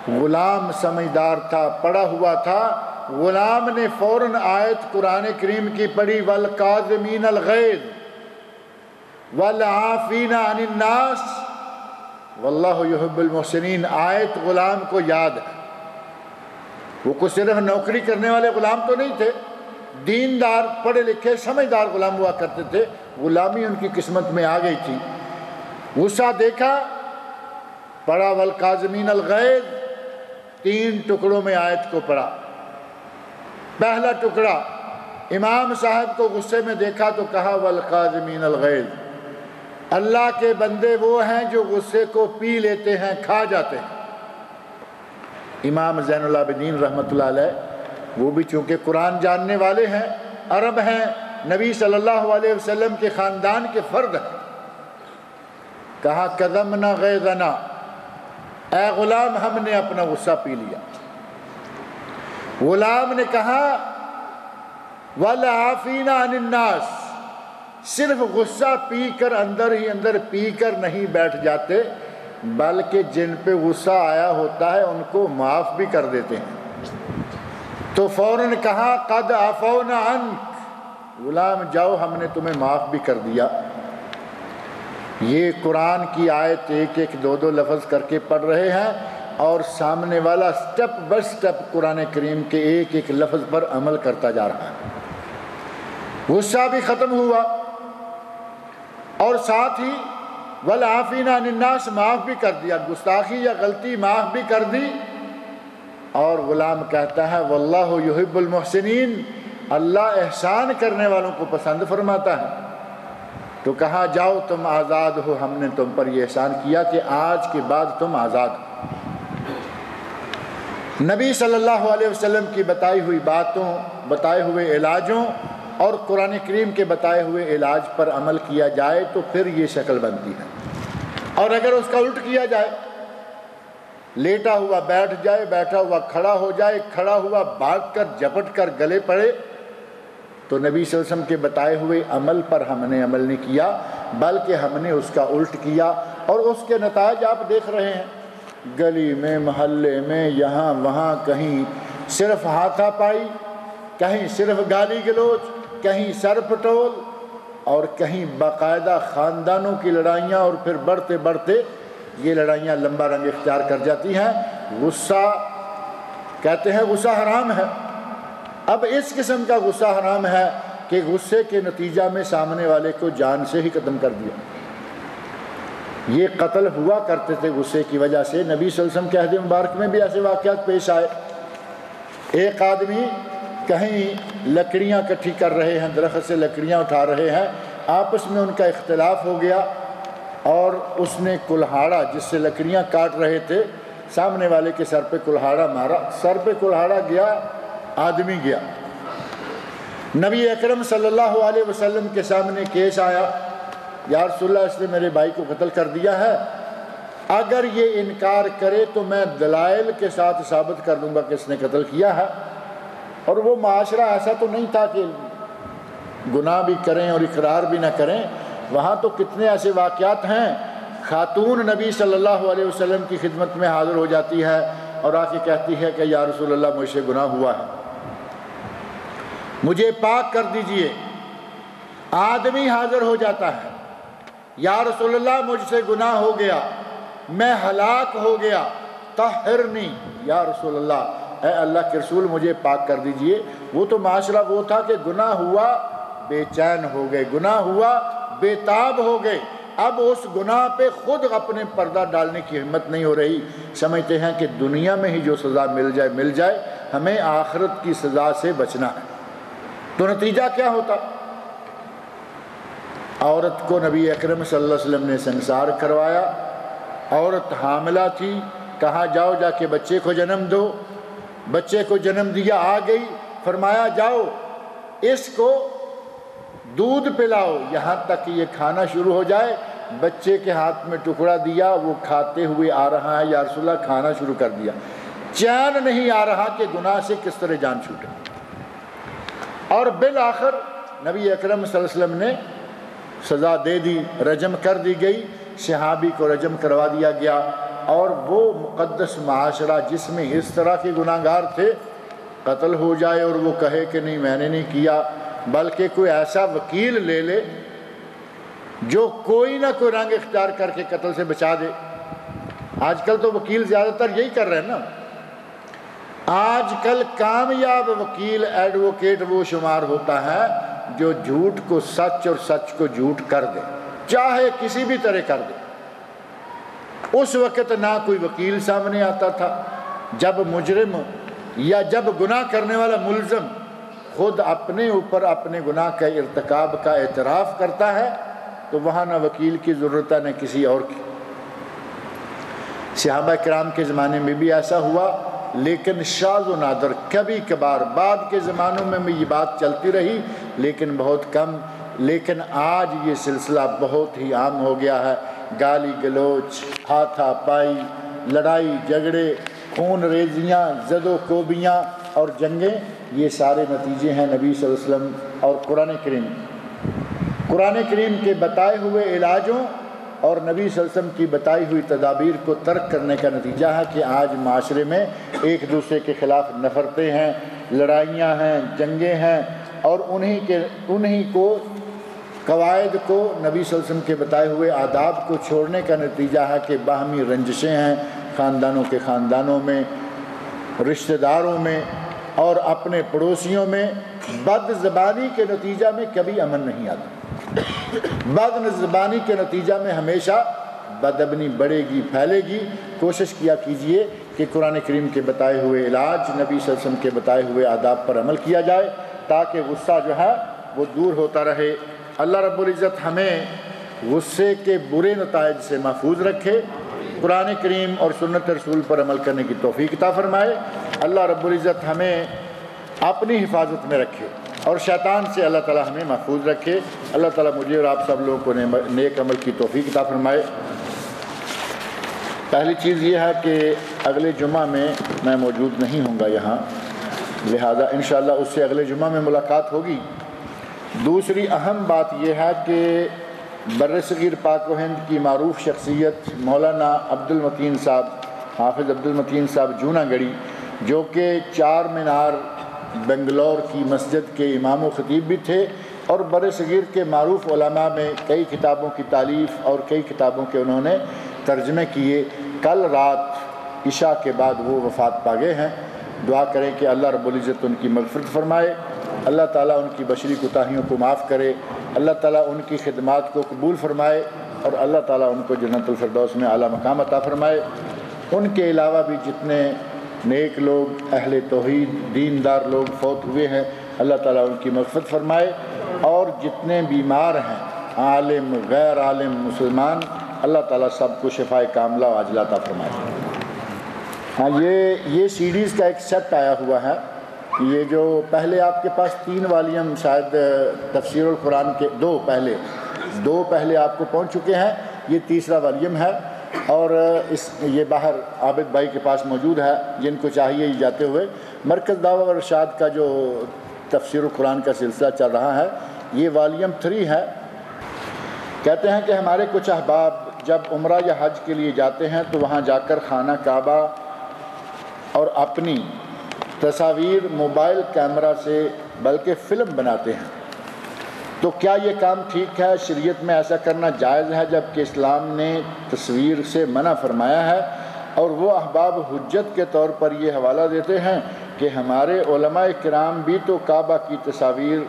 غلام سمجھدار تھا، پڑا ہوا تھا، غلام نے فوراً آیت قرآن کریم کی پڑھی وَالْقَاظِمِينَ الْغَيْظَ وَالْعَافِينَ عَنِ النَّاسِ وَاللَّهُ يُحِبُّ الْمُحْسِنِينَ۔ آیت غلام کو یاد ہے۔ وہ کوئی صرف نوکری کرنے والے غلام تو نہیں تھے، دیندار پڑھے لکھے سمجھدار غلام ہوا کرتے تھے، غلامی ان کی قسمت میں آ گئی تھی۔ غصہ دیکھا، پڑھا وَالْقَاظِمِينَ الْغَيْظَ، 3 ٹکڑوں میں آیت کو پڑھا۔ پہلا ٹکڑا امام صاحب کو غصے میں دیکھا تو کہا وَالْقَاظِمِينَ الْغَيْظَ، اللہ کے بندے وہ ہیں جو غصے کو پی لیتے ہیں، کھا جاتے ہیں۔ امام زین العابدین رحمۃ اللہ علیہ وہ بھی چونکہ قرآن جاننے والے ہیں، عرب ہیں، نبی صلی اللہ علیہ وسلم کے خاندان کے فرد ہیں، کہا کظمنا غیظنا، اے غلام ہم نے اپنا غصہ پی لیا۔ غلام نے کہا وَالْعَافِينَ عَنِ النَّاسِ، صرف غصہ پی کر اندر ہی اندر پی کر نہیں بیٹھ جاتے، بلکہ جن پہ غصہ آیا ہوتا ہے ان کو معاف بھی کر دیتے ہیں۔ تو فوراً کہا قد عفونا عنک، غلام جاؤ ہم نے تمہیں معاف بھی کر دیا۔ یہ قرآن کی آیت ایک ایک 2 لفظ کر کے پڑھ رہے ہیں، اور سامنے والا سٹیپ بائی سٹیپ قرآن کریم کے ایک ایک لفظ پر عمل کرتا جا رہا ہے۔ غصہ بھی ختم ہوا، اور ساتھ ہی وَالْعَافِينَ عَنِ النَّاسِ معاف بھی کر دیا، گستاخی یا غلطی معاف بھی کر دی۔ اور غلام کہتا ہے وَاللَّهُ يُحِبُّ الْمُحْسِنِينَ، اللہ احسان کرنے والوں کو پسند فرماتا ہے۔ تو کہا جاؤ تم آزاد ہو، ہم نے تم پر یہ احسان کیا کہ آج کے بعد تم آزاد ہو۔ نبی صلی اللہ علیہ وسلم کی بتائی ہوئی باتوں، بتائے ہوئے علاجوں اور قرآن کریم کے بتائے ہوئے علاج پر عمل کیا جائے تو پھر یہ شکل بنتی ہے، اور اگر اس کا الٹ کیا جائے، لیٹا ہوا بیٹھ جائے، بیٹھا ہوا کھڑا ہو جائے، کھڑا ہوا بھاگ کر جھپٹ کر گلے پڑے، تو نبی صلی اللہ علیہ وسلم کے بتائے ہوئے عمل پر ہم نے عمل نہیں کیا، بلکہ ہم نے اس کا الٹ کیا، اور اس کے نتائج آپ دیکھ رہے ہیں۔ گلی میں، محلے میں، یہاں وہاں، کہیں صرف ہاتھا پائی، کہیں صرف گالی گلوچ، کہیں سر پٹول، اور کہیں باقاعدہ خاندانوں کی لڑائیاں، اور پھر بڑھتے بڑھتے یہ لڑائیاں لمبا رنگ اختیار کر جاتی ہیں۔ غصہ کہتے ہیں غصہ حرام ہے۔ اب اس قسم کا غصہ حرام ہے کہ غصے کے نتیجہ میں سامنے والے کو جان سے ہی ختم کر دیا۔ یہ قتل ہوا کرتے تھے غصے کی وجہ سے۔ نبی صلی اللہ علیہ وسلم کے عہد مبارک میں بھی ایسے واقعات پیش آئے۔ ایک آدمی کہیں لکڑیاں اکٹھی کر رہے ہیں، درخت سے لکڑیاں اٹھا رہے ہیں، آپس میں ان کا اختلاف ہو گیا، اور اس نے کلہاڑا جس سے لکڑیاں کاٹ رہے تھے سامنے والے کے سر پہ کلہاڑا مارا، سر پہ کلہاڑا گیا، آدمی گیا۔ نبی اکرم صلی اللہ علیہ وسلم کے سامنے کیس آیا، یا رسول اللہ اس نے میرے بھائی کو قتل کر دیا ہے، اگر یہ انکار کرے تو میں دلائل کے ساتھ ثابت کر دوں گا کہ اس نے قتل کیا ہے۔ اور وہ معاشرہ ایسا تو نہیں تھا کہ گناہ بھی کریں اور اقرار بھی نہ کریں، وہاں تو کتنے ایسے واقعات ہیں، خاتون نبی صلی اللہ علیہ وسلم کی خدمت میں حاضر ہو جاتی ہے اور آ کے کہتی ہے کہ یا رسول اللہ مجھ سے گناہ ہوا ہے، مجھے پاک کر دیجئے۔ آدمی حاضر ہو جاتا ہے، یا رسول اللہ مجھ سے گناہ ہو گیا، میں ہلاک ہو گیا، طہرنی، یا رسول اللہ اے اللہ کے رسول مجھے پاک کر دیجئے۔ وہ تو معاشرہ وہ تھا کہ گناہ ہوا بے چین ہو گئے، گناہ ہوا بے تاب ہو گئے، اب اس گناہ پہ خود اپنے پردہ ڈالنے کی ہمت نہیں ہو رہی، سمجھتے ہیں کہ دنیا میں ہی جو سزا مل جائے، ہمیں آخرت کی سزا سے بچنا ہے۔ تو نتیجہ کیا ہوتا؟ عورت کو نبی اکرم صلی اللہ علیہ وسلم نے سنسار کروایا، عورت حاملہ تھی، کہا جاؤ جا کے بچے کو جنم دو، بچے کو جنم دیا، آ گئی، فرمایا جاؤ اس کو دودھ پلاؤ یہاں تک کہ یہ کھانا شروع ہو جائے۔ بچے کے ہاتھ میں ٹکڑا دیا، وہ کھاتے ہوئے آ رہا ہے، یا رسول اللہ کھانا شروع کر دیا، چین نہیں آ رہا کہ گناہ سے کس طرح جان چھوٹے۔ اور بالآخر نبی اکرم صلی اللہ علیہ وسلم نے سزا دے دی، رجم کر دی گئی، صحابی کو رجم کروا دیا گیا۔ اور وہ مقدس معاشرہ جس میں اس طرح کے گناہ گار تھے قتل ہو جائے اور وہ کہے کہ نہیں میں نے نہیں کیا، بلکہ کوئی ایسا وکیل لے لے جو کوئی نہ کوئی رنگ اختیار کر کے قتل سے بچا دے۔ آج کل تو وکیل زیادہ تر یہی کر رہے ہیں نا، آج کل کامیاب وکیل ایڈوکیٹ وہ شمار ہوتا ہے جو جھوٹ کو سچ اور سچ کو جھوٹ کر دے، چاہے کسی بھی طرح کر دے۔ اس وقت نہ کوئی وکیل سامنے آتا تھا، جب مجرم یا جب گناہ کرنے والا ملزم خود اپنے اوپر اپنے گناہ کا ارتکاب کا اعتراف کرتا ہے تو وہاں نہ وکیل کی ضرورت ہے نہ کسی اور کی۔ صحابہ کرام کے زمانے میں بھی ایسا ہوا، لیکن شاذ و نادر، کبھی کبھار، بعد کے زمانوں میں یہ بات چلتی رہی لیکن بہت کم۔ لیکن آج یہ سلسلہ بہت ہی عام ہو گیا ہے، گالی گلوچ، ہاتھا پائی، لڑائی جھگڑے، خون ریزیاں، زد و کوبیاں اور جنگیں، یہ سارے نتیجے ہیں نبی صلی اللہ علیہ وسلم اور قرآن کریم کے بتائے ہوئے علاجوں اور نبی صلی اللہ علیہ وسلم کی بتائی ہوئی تدابیر کو ترک کرنے کا نتیجہ ہے کہ آج معاشرے میں ایک دوسرے کے خلاف نفرتیں ہیں، لڑائیاں ہیں، جنگیں ہیں، اور انہی کو قواعد کو نبی صلی اللہ علیہ وسلم کے بتائے ہوئے آداب کو چھوڑنے کا نتیجہ ہے کہ باہمی رنجشیں ہیں، خاندانوں کے خاندانوں میں، رشتہ داروں میں اور اپنے پڑوسیوں میں۔ بد زبانی کے نتیجہ میں کبھی امن نہیں آتا، بد زبانی کے نتیجہ میں ہمیشہ بدبنی بڑھے گی، پھیلے گی۔ کوشش کیا کیجئے کہ قرآن کریم کے بتائے ہوئے علاج، نبی صلی اللہ علیہ وسلم کے بتائے ہوئے آداب پر عمل کیا جائے تاکہ غصہ جو ہے وہ دور ہوتا رہے۔ اللہ رب العزت ہمیں غصے کے برے نتائج سے محفوظ رکھے، قرآن کریم اور سنت رسول پر عمل کرنے کی توفیق عطا فرمائے۔ اللہ رب العزت ہمیں اپنی حفاظت میں رکھے اور شیطان سے اللہ تعالی ہمیں محفوظ رکھے۔ اللہ تعالی مجھے اور آپ سب لوگوں کو نیک عمل کی توفیق عطا فرمائے۔ پہلی چیز یہ ہے کہ اگلے جمعہ میں موجود نہیں ہوں گا یہاں، لہذا انشاءاللہ اس سے اگلے جمعہ میں ملاقات ہوگی۔ دوسری اہم بات یہ ہے کہ بر صغیر پاک و ہند کی معروف شخصیت مولانا عبد المتین صاحب، حافظ عبد المتین صاحب جونا گڑھی، جو کہ چار مینار بنگلور کی مسجد کے امام و خطیب بھی تھے اور بر صغیر کے معروف علماء میں کئی کتابوں کی تالیف اور کئی کتابوں کے انہوں نے ترجمے کیے۔ کل رات عشاء کے بعد وہ وفات پا گئے ہیں۔ دعا کریں کہ اللہ رب العزت ان کی مغفرت فرمائے، اللہ تعالیٰ ان کی بشری کوتاہیوں کو معاف کرے، اللہ تعالیٰ ان کی خدمات کو قبول فرمائے اور اللہ تعالیٰ ان کو جنت الفردوس میں اعلیٰ مقام عطا فرمائے۔ ان کے علاوہ بھی جتنے نیک لوگ، اہل توحید، دیندار لوگ فوت ہوئے ہیں، اللہ تعالیٰ ان کی مغفرت فرمائے، اور جتنے بیمار ہیں، عالم غیر عالم مسلمان، اللہ تعالیٰ سب کو شفائے کاملہ و عاجلہ عطا فرمائے۔ ہاں، یہ سیریز کا ایک سیٹ آیا ہوا ہے، یہ جو پہلے آپ کے پاس 3 والیوم شاید تفسیر القرآن کے دو پہلے آپ کو پہنچ چکے ہیں، یہ تیسرا والیوم ہے، اور یہ باہر عابد بھائی کے پاس موجود ہے، جن کو چاہیے جاتے ہوئے۔ مرکز دعوت و ارشاد کا جو تفسیر القرآن کا سلسلہ چل رہا ہے، یہ والیوم 3 ہے۔ کہتے ہیں کہ ہمارے کچھ احباب جب عمرہ یا حج کے لیے جاتے ہیں تو وہاں جا کر خانہ کعبہ اور اپنی تصاویر موبائل کیمرہ سے بلکہ فلم بناتے ہیں، تو کیا یہ کام ٹھیک ہے؟ شریعت میں ایسا کرنا جائز ہے جبکہ اسلام نے تصویر سے منع فرمایا ہے؟ اور وہ احباب حجت کے طور پر یہ حوالہ دیتے ہیں کہ ہمارے علماء کرام بھی تو کعبہ کی تصاویر،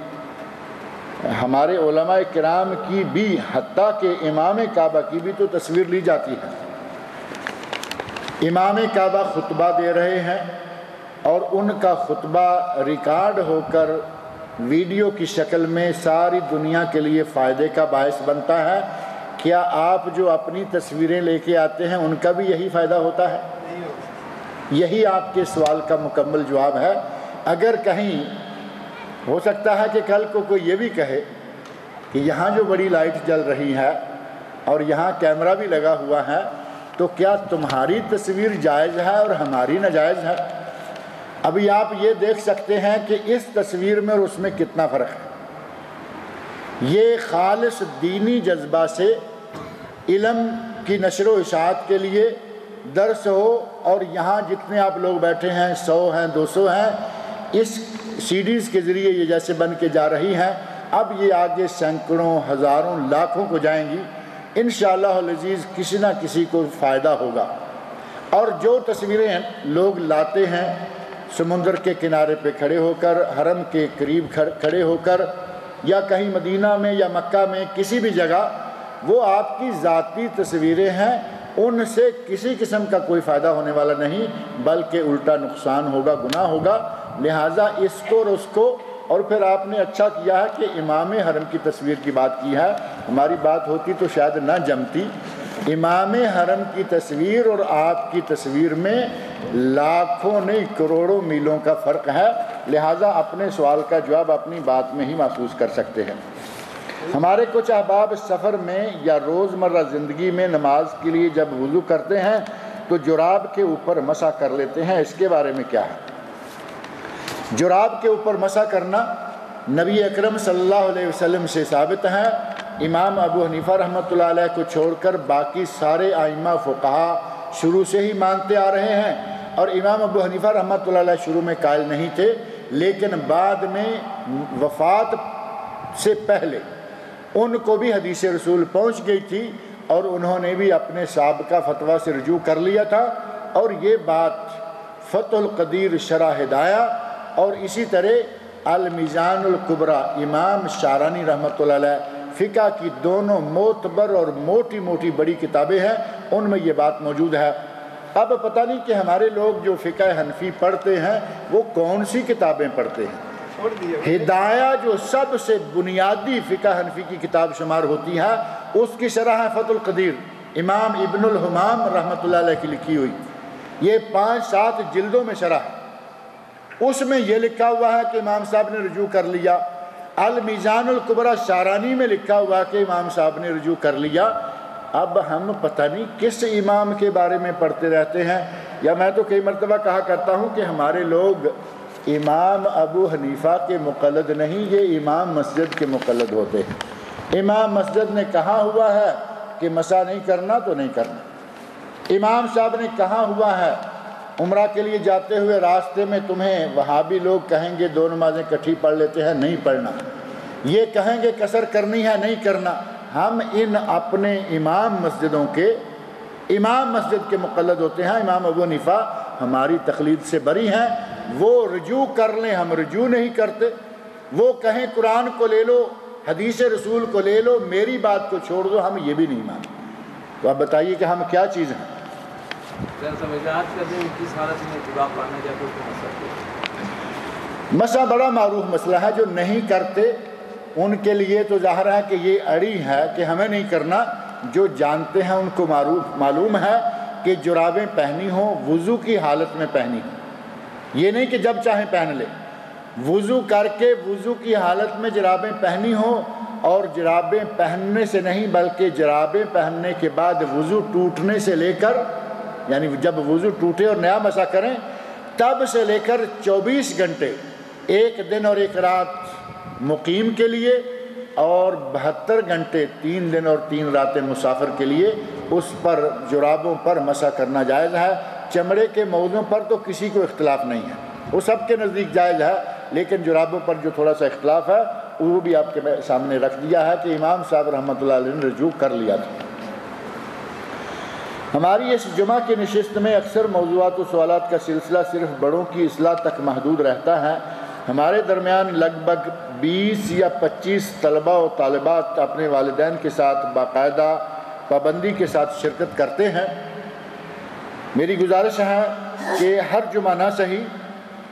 ہمارے علماء کرام کی بھی، حتیٰ کہ امام کعبہ کی بھی تو تصویر لی جاتی ہے۔ امام کعبہ خطبہ دے رہے ہیں اور ان کا خطبہ ریکارڈ ہو کر ویڈیو کی شکل میں ساری دنیا کے لیے فائدے کا باعث بنتا ہے۔ کیا آپ جو اپنی تصویریں لے کے آتے ہیں ان کا بھی یہی فائدہ ہوتا ہے؟ یہی آپ کے سوال کا مکمل جواب ہے۔ اگر کہیں ہو سکتا ہے کہ کل کو کوئی یہ بھی کہے کہ یہاں جو بڑی لائٹ جل رہی ہے اور یہاں کیمرہ بھی لگا ہوا ہے، تو کیا تمہاری تصویر جائز ہے اور ہماری ناجائز ہے؟ ابھی آپ یہ دیکھ سکتے ہیں کہ اس تصویر میں اور اس میں کتنا فرق ہے۔ یہ خالص دینی جذبہ سے علم کی نشر و اشاعت کے لیے درس ہو، اور یہاں جتنے آپ لوگ بیٹھے ہیں 100 ہیں 200 ہیں، اس CDs کے ذریعے یہ جیسے بن کے جا رہی ہیں، اب یہ آگے سینکڑوں ہزاروں لاکھوں کو جائیں گی، انشاءاللہ العزیز کسی نہ کسی کو فائدہ ہوگا۔ اور جو تصویریں لوگ لاتے ہیں سمندر کے کنارے پہ کھڑے ہو کر، حرم کے قریب کھڑے ہو کر، یا کہیں مدینہ میں یا مکہ میں کسی بھی جگہ، وہ آپ کی ذاتی تصویریں ہیں، ان سے کسی قسم کا کوئی فائدہ ہونے والا نہیں، بلکہ الٹا نقصان ہوگا، گناہ ہوگا۔ لہٰذا اس کو اور اس کو، اور پھر آپ نے اچھا کیا ہے کہ امام حرم کی تصویر کی بات کی ہے، ہماری بات ہوتی تو شاید نہ جمتی۔ امام حرم کی تصویر اور آپ کی تصویر میں لاکھوں نہیں کروڑوں میلوں کا فرق ہے، لہٰذا اپنے سوال کا جواب اپنی بات میں ہی محسوس کر سکتے ہیں۔ ہمارے کچھ احباب سفر میں یا روزمرہ زندگی میں نماز کے لیے جب وضو کرتے ہیں تو جراب کے اوپر مسح کر لیتے ہیں، اس کے بارے میں کیا ہے؟ جراب کے اوپر مسح کرنا نبی اکرم صلی اللہ علیہ وسلم سے ثابت ہے۔ امام ابو حنیفہ رحمۃ اللہ علیہ کو چھوڑ کر باقی سارے ائمہ فقہا شروع سے ہی مانتے آ رہے ہیں، اور امام ابو حنیفہ رحمۃ اللہ علیہ شروع میں قائل نہیں تھے، لیکن بعد میں وفات سے پہلے ان کو بھی حدیث رسول پہنچ گئی تھی، اور انہوں نے بھی اپنے سابقہ فتویٰ سے رجوع کر لیا تھا، اور یہ بات فتح القدیر شرح ہدایہ اور اسی طرح المیزان الکبریٰ امام شارانی رحمۃ اللہ علیہ فقہ کی دونوں معتبر اور موٹی موٹی بڑی کتابیں ہیں، ان میں یہ بات موجود ہے۔ اب پتہ نہیں کہ ہمارے لوگ جو فقہ حنفی پڑھتے ہیں وہ کون سی کتابیں پڑھتے ہیں۔ ہدایہ جو سب سے بنیادی فقہ حنفی کی کتاب شمار ہوتی ہے، اس کی شرح ہے فتح القدیر، امام ابن الحمام رحمۃ اللہ علیہ کی لکھی ہوئی، یہ 5-7 جلدوں میں شرح ہے۔ اس میں یہ لکھا ہوا ہے کہ امام صاحب نے رجوع کر لیا۔ المیزان الکبریٰ شارانی میں لکھا ہوا ہے کہ امام صاحب نے رجوع کر لیا۔ اب ہم پتہ نہیں کس امام کے بارے میں پڑھتے رہتے ہیں، یا میں تو کئی مرتبہ کہا کرتا ہوں کہ ہمارے لوگ امام ابو حنیفہ کے مقلد نہیں، یہ امام مسجد کے مقلد ہوتے ہیں۔ امام مسجد نے کہا ہوا ہے کہ مسح نہیں کرنا تو نہیں کرنا، امام صاحب نے کہا ہوا ہے عمرہ کے لیے جاتے ہوئے راستے میں تمہیں وہابی لوگ کہیں گے 2 نمازیں کٹھی پڑھ لیتے ہیں، نہیں پڑھنا، یہ کہیں گے قصر کرنی ہے، نہیں کرنا۔ ہم ان اپنے امام مسجدوں کے امام مسجد کے مقلد ہوتے ہیں۔ امام ابو حنیفہ ہماری تقلید سے بری ہیں، وہ رجوع کر لیں، ہم رجوع نہیں کرتے، وہ کہیں قرآن کو لے لو، حدیث رسول کو لے لو، میری بات کو چھوڑ دو، ہم یہ بھی نہیں مانتے۔ تو آپ بتائیے کہ ہم کیا چیز ہیں؟ مسئلہ بڑا معروف مسئلہ ہے، جو نہیں کرتے ان کے لیے تو ظاہر ہے کہ یہ اڑی ہے کہ ہمیں نہیں کرنا۔ جو جانتے ہیں ان کو معلوم ہے کہ جرابیں پہنی ہوں وضو کی حالت میں پہنی ہوں، یہ نہیں کہ جب چاہیں پہن لے، وضو کر کے وضو کی حالت میں جرابیں پہنی ہوں، اور جرابیں پہننے سے نہیں بلکہ جرابیں پہننے کے بعد وضو ٹوٹنے سے لے کر، یعنی جب وضو ٹوٹے اور نیا مسح کریں تب سے لے کر 24 گھنٹے، 1 دن اور 1 رات مقیم کے لیے، اور 72 گھنٹے 3 دن اور 3 راتیں مسافر کے لیے اس پر جرابوں پر مسح کرنا جائز ہے۔ چمڑے کے موضوع پر تو کسی کو اختلاف نہیں ہے، وہ سب کے نزدیک جائز ہے، لیکن جرابوں پر جو تھوڑا سا اختلاف ہے وہ بھی آپ کے سامنے رکھ دیا ہے کہ امام صاحب رحمۃ اللہ علیہ نے رجوع کر لیا تھا۔ ہماری اس جمعہ کی نشست میں اکثر موضوعات و سوالات کا سلسلہ صرف بڑوں کی اصلاح تک محدود رہتا ہے۔ ہمارے درمیان لگ بھگ 20 یا 25 طلباء و طالبات اپنے والدین کے ساتھ باقاعدہ پابندی کے ساتھ شرکت کرتے ہیں۔ میری گزارش ہے کہ ہر جمعہ نہ صحیح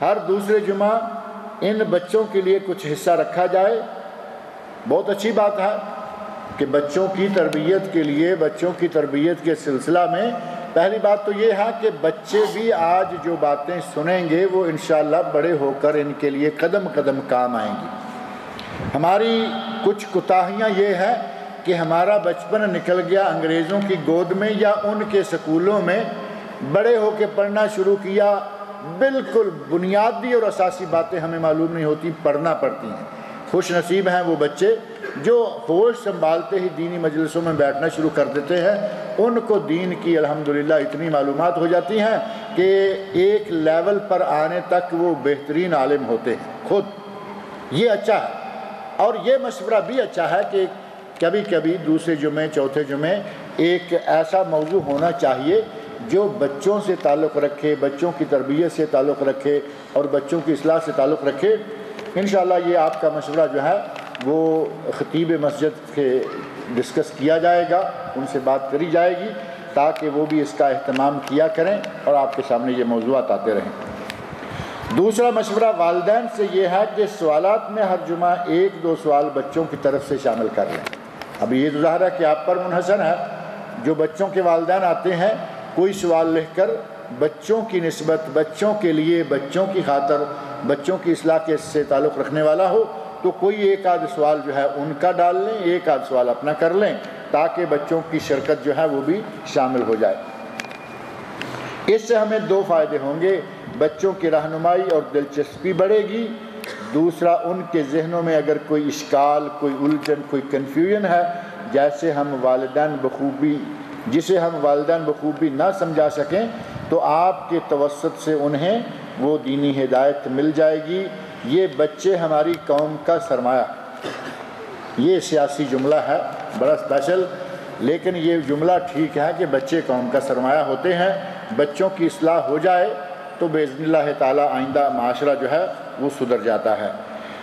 ہر دوسرے جمعہ ان بچوں کے لیے کچھ حصہ رکھا جائے۔ بہت اچھی بات ہے کہ بچوں کی تربیت کے لیے، بچوں کی تربیت کے سلسلہ میں پہلی بات تو یہ ہے کہ بچے بھی آج جو باتیں سنیں گے وہ انشاءاللہ بڑے ہو کر ان کے لیے قدم قدم کام آئیں گی۔ ہماری کچھ کوتاہیاں یہ ہیں کہ ہمارا بچپن نکل گیا انگریزوں کی گود میں یا ان کے سکولوں میں، بڑے ہو کے پڑھنا شروع کیا، بالکل بنیادی اور اساسی باتیں ہمیں معلوم نہیں ہوتی، پڑھنا پڑتی ہیں۔ خوش نصیب ہیں وہ بچے جو ہوش سنبھالتے ہی دینی مجلسوں میں بیٹھنا شروع کر دیتے ہیں، ان کو دین کی الحمدللہ اتنی معلومات ہو جاتی ہیں کہ ایک لیول پر آنے تک وہ بہترین عالم ہوتے ہیں خود۔ یہ اچھا ہے، اور یہ مشورہ بھی اچھا ہے کہ کبھی کبھی دوسرے جمعے چوتھے جمعے ایک ایسا موضوع ہونا چاہیے جو بچوں سے تعلق رکھے، بچوں کی تربیت سے تعلق رکھے اور بچوں کی اصلاح سے تعلق رکھے۔ انشاءاللہ یہ آپ کا مشورہ جو ہے وہ خطیب مسجد کے ڈسکس کیا جائے گا، ان سے بات کری جائے گی تاکہ وہ بھی اس کا اہتمام کیا کریں اور آپ کے سامنے یہ موضوعات آتے رہیں۔ دوسرا مشورہ والدین سے یہ ہے کہ سوالات میں ہر جمعہ 1-2 سوال بچوں کی طرف سے شامل کر لیں۔ اب یہ تو ظاہر ہے کہ آپ پر منحصر ہے، جو بچوں کے والدین آتے ہیں کوئی سوال لکھ کر بچوں کی نسبت، بچوں کے لیے، بچوں کی خاطر، بچوں کی اصلاح کے سے تعلق رکھنے والا ہو تو کوئی ایک آدھ سوال جو ہے ان کا ڈال لیں، ایک آدھ سوال اپنا کر لیں تاکہ بچوں کی شرکت جو ہے وہ بھی شامل ہو جائے۔ اس سے ہمیں 2 فائدے ہوں گے، بچوں کی رہنمائی اور دلچسپی بڑھے گی، دوسرا ان کے ذہنوں میں اگر کوئی اشکال، کوئی الجھن، کوئی کنفیوژن ہے جسے ہم والدین بخوبی نہ سمجھا سکیں تو آپ کے توسط سے انہیں وہ دینی ہدایت مل جائے گی۔ یہ بچے ہماری قوم کا سرمایہ، یہ سیاسی جملہ ہے بڑا اسپیشل، لیکن یہ جملہ ٹھیک ہے کہ بچے قوم کا سرمایہ ہوتے ہیں۔ بچوں کی اصلاح ہو جائے تو باذن اللہ تعالیٰ آئندہ معاشرہ جو ہے وہ سدھر جاتا ہے۔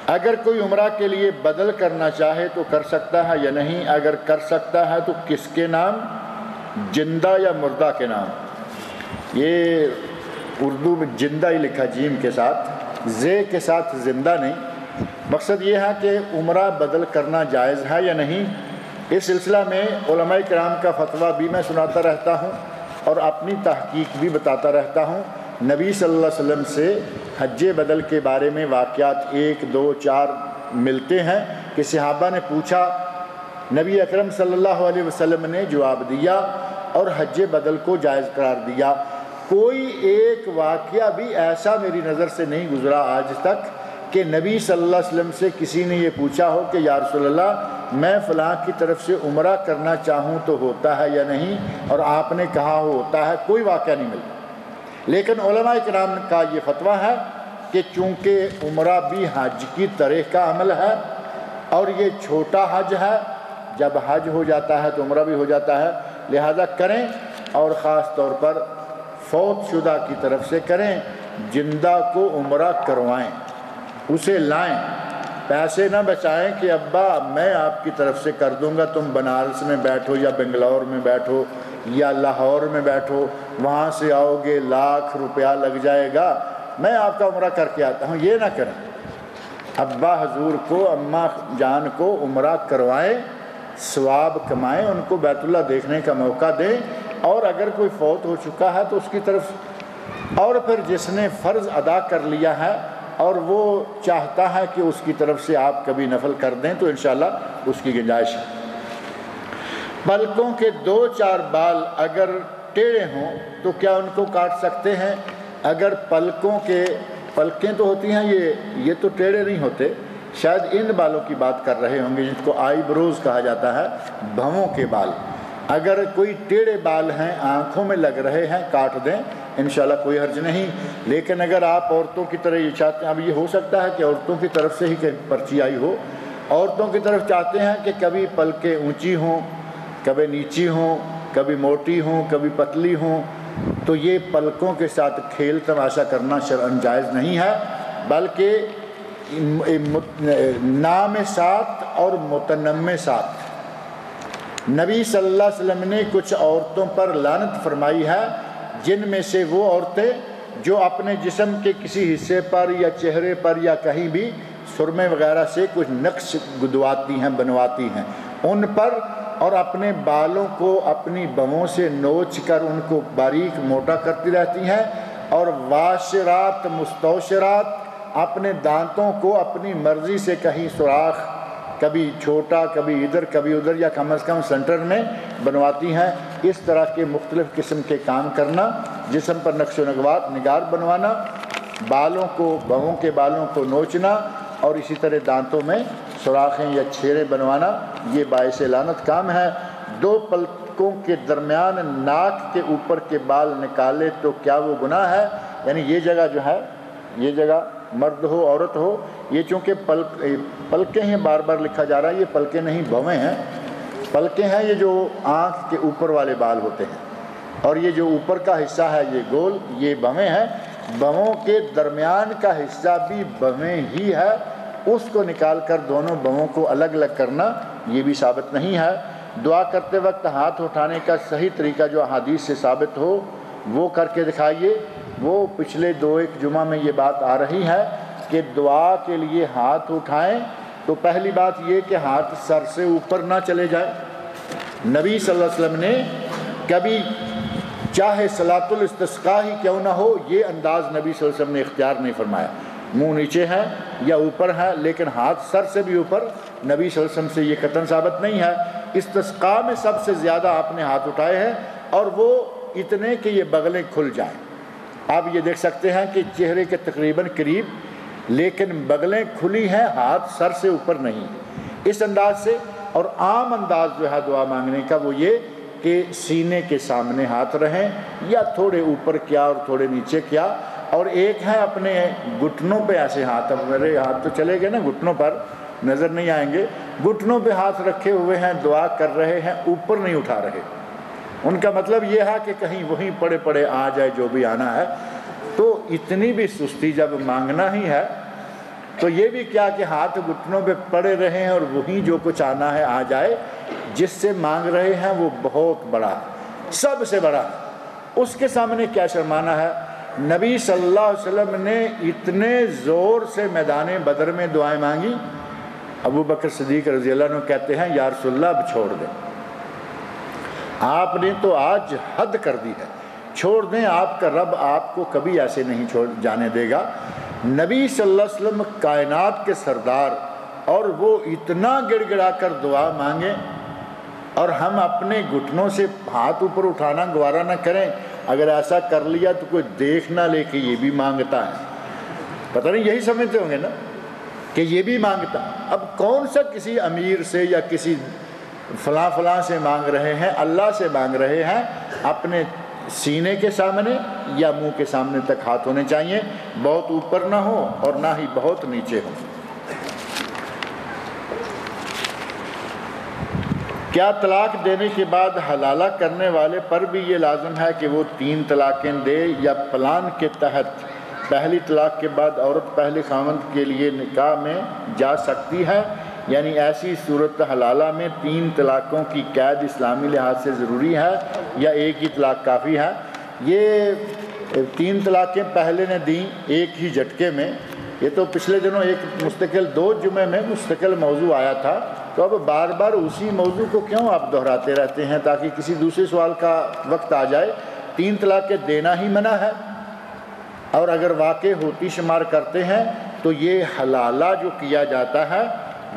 اگر کوئی عمرہ کے لیے بدل کرنا چاہے تو کر سکتا ہے یا نہیں؟ اگر کر سکتا ہے تو کس کے نام؟ جندہ یا مردہ کے نام؟ یہ اردو میں جندہ ہی لکھا جیم کے ساتھ، زے کے ساتھ زندہ نہیں۔ مقصد یہ ہے کہ عمرہ بدل کرنا جائز ہے یا نہیں۔ اس سلسلہ میں علماء کرام کا فتویٰ بھی میں سناتا رہتا ہوں اور اپنی تحقیق بھی بتاتا رہتا ہوں۔ نبی صلی اللہ علیہ وسلم سے حج بدل کے بارے میں واقعات 1 2 4 ملتے ہیں کہ صحابہ نے پوچھا، نبی اکرم صلی اللہ علیہ وسلم نے جواب دیا اور حج بدل کو جائز قرار دیا۔ کوئی ایک واقعہ بھی ایسا میری نظر سے نہیں گزرا آج تک کہ نبی صلی اللہ علیہ وسلم سے کسی نے یہ پوچھا ہو کہ یا رسول اللہ میں فلاں کی طرف سے عمرہ کرنا چاہوں تو ہوتا ہے یا نہیں، اور آپ نے کہا ہوتا ہے۔ کوئی واقعہ نہیں ملتا، لیکن علماء کرام کا یہ فتویٰ ہے کہ چونکہ عمرہ بھی حج کی طرح کا عمل ہے اور یہ چھوٹا حج ہے، جب حج ہو جاتا ہے تو عمرہ بھی ہو جاتا ہے، لہذا کریں، اور خاص طور پر فوت شدہ کی طرف سے کریں۔ زندہ کو عمرہ کروائیں، اسے لائیں، پیسے نہ بچائیں کہ ابا میں آپ کی طرف سے کر دوں گا، تم بنارس میں بیٹھو یا بنگلور میں بیٹھو یا لاہور میں بیٹھو، وہاں سے آؤ گے لاکھ روپیہ لگ جائے گا، میں آپ کا عمرہ کر کے آتا ہوں۔ یہ نہ کریں، ابا حضور کو، اماں جان کو عمرہ کروائیں، ثواب کمائیں، ان کو بیت اللہ دیکھنے کا موقع دیں، اور اگر کوئی فوت ہو چکا ہے تو اس کی طرف، اور پھر جس نے فرض ادا کر لیا ہے اور وہ چاہتا ہے کہ اس کی طرف سے آپ کبھی نفل کر دیں تو انشاءاللہ اس کی گنجائش ہے۔ پلکوں کے 2-4 بال اگر ٹیڑھے ہوں تو کیا ان کو کاٹ سکتے ہیں؟ اگر پلکیں تو ہوتی ہیں، یہ تو ٹیڑھے نہیں ہوتے، شاید ان بالوں کی بات کر رہے ہوں گے جن کو آئی بروز کہا جاتا ہے، بھووں کے بال۔ اگر کوئی ٹیڑھے بال ہیں، آنکھوں میں لگ رہے ہیں، کاٹ دیں، انشاءاللہ کوئی حرج نہیں۔ لیکن اگر آپ عورتوں کی طرح یہ چاہتے ہیں، اب یہ ہو سکتا ہے کہ عورتوں کی طرف سے ہی کہ پرچی آئی ہو، عورتوں کی طرف چاہتے ہیں کہ کبھی پلکیں اونچی ہوں، کبھی نیچی ہوں، کبھی موٹی ہوں، کبھی پتلی ہوں، تو یہ پلکوں کے ساتھ کھیل تماشا کرنا شرعاً جائز نہیں ہے، بلکہ نام سات اور متنم سات۔ نبی صلی اللہ علیہ وسلم نے کچھ عورتوں پر لعنت فرمائی ہے، جن میں سے وہ عورتیں جو اپنے جسم کے کسی حصے پر یا چہرے پر یا کہیں بھی سرمے وغیرہ سے کچھ نقش گدواتی ہیں، بنواتی ہیں، ان پر، اور اپنے بالوں کو اپنی بووں سے نوچ کر ان کو باریک موٹا کرتی رہتی ہیں، اور واشرات مستوشرات، اپنے دانتوں کو اپنی مرضی سے کہیں سوراخ کبھی چھوٹا، کبھی ادھر کبھی ادھر، یا کم از کم سینٹر میں بنواتی ہیں۔ اس طرح کے مختلف قسم کے کام کرنا، جسم پر نقش و نگار بنوانا، بالوں کو، بہوں کے بالوں کو نوچنا، اور اسی طرح دانتوں میں سوراخیں یا چھیرے بنوانا، یہ باعث لعنت کام ہے۔ دو پلکوں کے درمیان ناک کے اوپر کے بال نکالے تو کیا وہ گناہ ہے؟ یعنی یہ جگہ جو ہے، یہ جگہ مرد ہو عورت ہو، یہ چونکہ پلکیں ہیں، بار بار لکھا جا رہا ہے، یہ پلکیں نہیں بھویں ہیں۔ پلکیں ہیں یہ جو آنکھ کے اوپر والے بال ہوتے ہیں، اور یہ جو اوپر کا حصہ ہے یہ گول، یہ بھویں ہیں۔ بھووں کے درمیان کا حصہ بھی بھویں ہی ہے، اس کو نکال کر دونوں بھووں کو الگ الگ کرنا یہ بھی ثابت نہیں ہے۔ دعا کرتے وقت ہاتھ اٹھانے کا صحیح طریقہ جو حدیث سے ثابت ہو وہ کر کے دکھائیے۔ وہ پچھلے 2-1 جمعہ میں یہ بات آ رہی ہے کہ دعا کے لیے ہاتھ اٹھائیں تو پہلی بات یہ کہ ہاتھ سر سے اوپر نہ چلے جائے۔ نبی صلی اللہ علیہ وسلم نے کبھی چاہے صلاۃ الاستسقاء ہی کیوں نہ ہو، یہ انداز نبی صلی اللہ علیہ وسلم نے اختیار نہیں فرمایا۔ منہ نیچے ہے یا اوپر ہے، لیکن ہاتھ سر سے بھی اوپر نبی صلی اللہ علیہ وسلم سے یہ قطعاً ثابت نہیں ہے۔ استسقاء میں سب سے زیادہ آپ نے ہاتھ اٹھائے ہیں، اور وہ اتنے کہ یہ بغلیں کھل جائیں۔ آپ یہ دیکھ سکتے ہیں کہ چہرے کے تقریباً قریب، لیکن بغلیں کھلی ہیں، ہاتھ سر سے اوپر نہیں۔ اس انداز سے، اور عام انداز جو ہے دعا مانگنے کا وہ یہ کہ سینے کے سامنے ہاتھ رہیں، یا تھوڑے اوپر کیا اور تھوڑے نیچے کیا، اور ایک ہے اپنے گھٹنوں پہ ایسے ہاتھ، اب میرے ہاتھ تو چلے گئے نا، گھٹنوں پر نظر نہیں آئیں گے، گھٹنوں پہ ہاتھ رکھے ہوئے ہیں، دعا کر رہے ہیں، اوپر نہیں اٹھا رہے۔ ان کا مطلب یہ ہے کہ کہیں وہیں پڑے پڑے آ جائے جو بھی آنا ہے۔ تو اتنی بھی سستی جب مانگنا ہی ہے تو یہ بھی کیا کہ ہاتھ گھٹنوں پہ پڑے رہے ہیں اور وہیں جو کچھ آنا ہے آ جائے۔ جس سے مانگ رہے ہیں وہ بہت بڑا ہے، سب سے بڑا ہے، اس کے سامنے کیا شرمانا ہے؟ نبی صلی اللہ علیہ وسلم نے اتنے زور سے میدان بدر میں دعائیں مانگی، ابو بکر صدیق رضی اللہ عنہ کہتے ہیں یا رسول اللہ اب چھوڑ دیں، آپ نے تو آج حد کر دی ہے، چھوڑ دیں، آپ کا رب آپ کو کبھی ایسے نہیں چھوڑ جانے دے گا۔ نبی صلی اللہ علیہ وسلم کائنات کے سردار، اور وہ اتنا گڑ گڑا کر دعا مانگیں، اور ہم اپنے گھٹنوں سے ہاتھ اوپر اٹھانا گوارا نہ کریں۔ اگر ایسا کر لیا تو کوئی دیکھ نہ لے کہ یہ بھی مانگتا ہے، پتہ نہیں یہی سمجھتے ہوں گے نا کہ یہ بھی مانگتا۔ اب کون سا کسی امیر سے یا کسی فلاں فلاں سے مانگ رہے ہیں، اللہ سے مانگ رہے ہیں۔ اپنے سینے کے سامنے یا منہ کے سامنے تک ہاتھ ہونے چاہیے، بہت اوپر نہ ہو اور نہ ہی بہت نیچے ہو۔ کیا طلاق دینے کے بعد حلالہ کرنے والے پر بھی یہ لازم ہے کہ وہ 3 طلاقیں دے، یا پلان کے تحت پہلی طلاق کے بعد عورت پہلے خاوند کے لیے نکاح میں جا سکتی ہے؟ یعنی ایسی صورت حلالہ میں 3 طلاقوں کی قید اسلامی لحاظ سے ضروری ہے یا ایک ہی طلاق کافی ہے؟ یہ 3 طلاقیں پہلے نے دیں ایک ہی جھٹکے میں، یہ تو پچھلے دنوں ایک مستقل 2 جمعے میں مستقل موضوع آیا تھا، تو اب بار بار اسی موضوع کو کیوں آپ دہراتے رہتے ہیں تاکہ کسی دوسرے سوال کا وقت آ جائے؟ 3 طلاقیں دینا ہی منع ہے، اور اگر واقع ہوتی شمار کرتے ہیں تو یہ حلالہ جو کیا جاتا ہے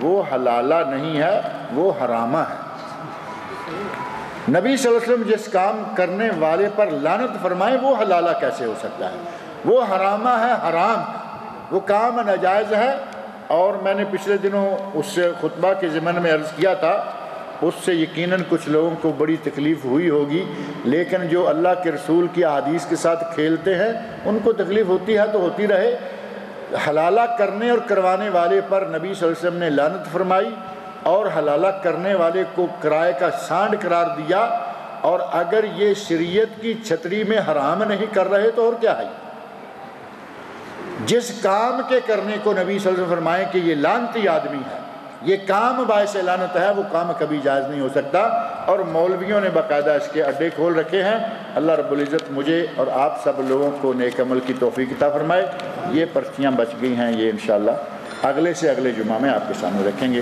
وہ حلالہ نہیں ہے، وہ حرامہ ہے۔ نبی صلی اللہ علیہ وسلم جس کام کرنے والے پر لعنت فرمائے وہ حلالہ کیسے ہو سکتا ہے؟ وہ حرامہ ہے، حرام، وہ کام ناجائز ہے۔ اور میں نے پچھلے دنوں اس خطبہ کے ضمن میں عرض کیا تھا، اس سے یقیناً کچھ لوگوں کو بڑی تکلیف ہوئی ہوگی، لیکن جو اللہ کے رسول کی احادیث کے ساتھ کھیلتے ہیں ان کو تکلیف ہوتی ہے تو ہوتی رہے۔ حلالہ کرنے اور کروانے والے پر نبی صلی اللہ علیہ وسلم نے لعنت فرمائی، اور حلالہ کرنے والے کو کرائے کا سانڈ قرار دیا، اور اگر یہ شریعت کی چھتری میں حرام نہیں کر رہے تو اور کیا ہے؟ جس کام کے کرنے کو نبی صلی اللہ علیہ وسلم فرمائے کہ یہ لعنتی آدمی ہے، یہ کام باعث لعنت ہے، وہ کام کبھی جائز نہیں ہو سکتا۔ اور مولویوں نے باقاعدہ اس کے اڈے کھول رکھے ہیں۔ اللہ رب العزت مجھے اور آپ سب لوگوں کو نیک عمل کی توفیق عطا فرمائے۔ یہ پرچیاں بچ گئی ہیں، یہ انشاءاللہ اگلے سے اگلے جمعہ میں آپ کے سامنے رکھیں گے۔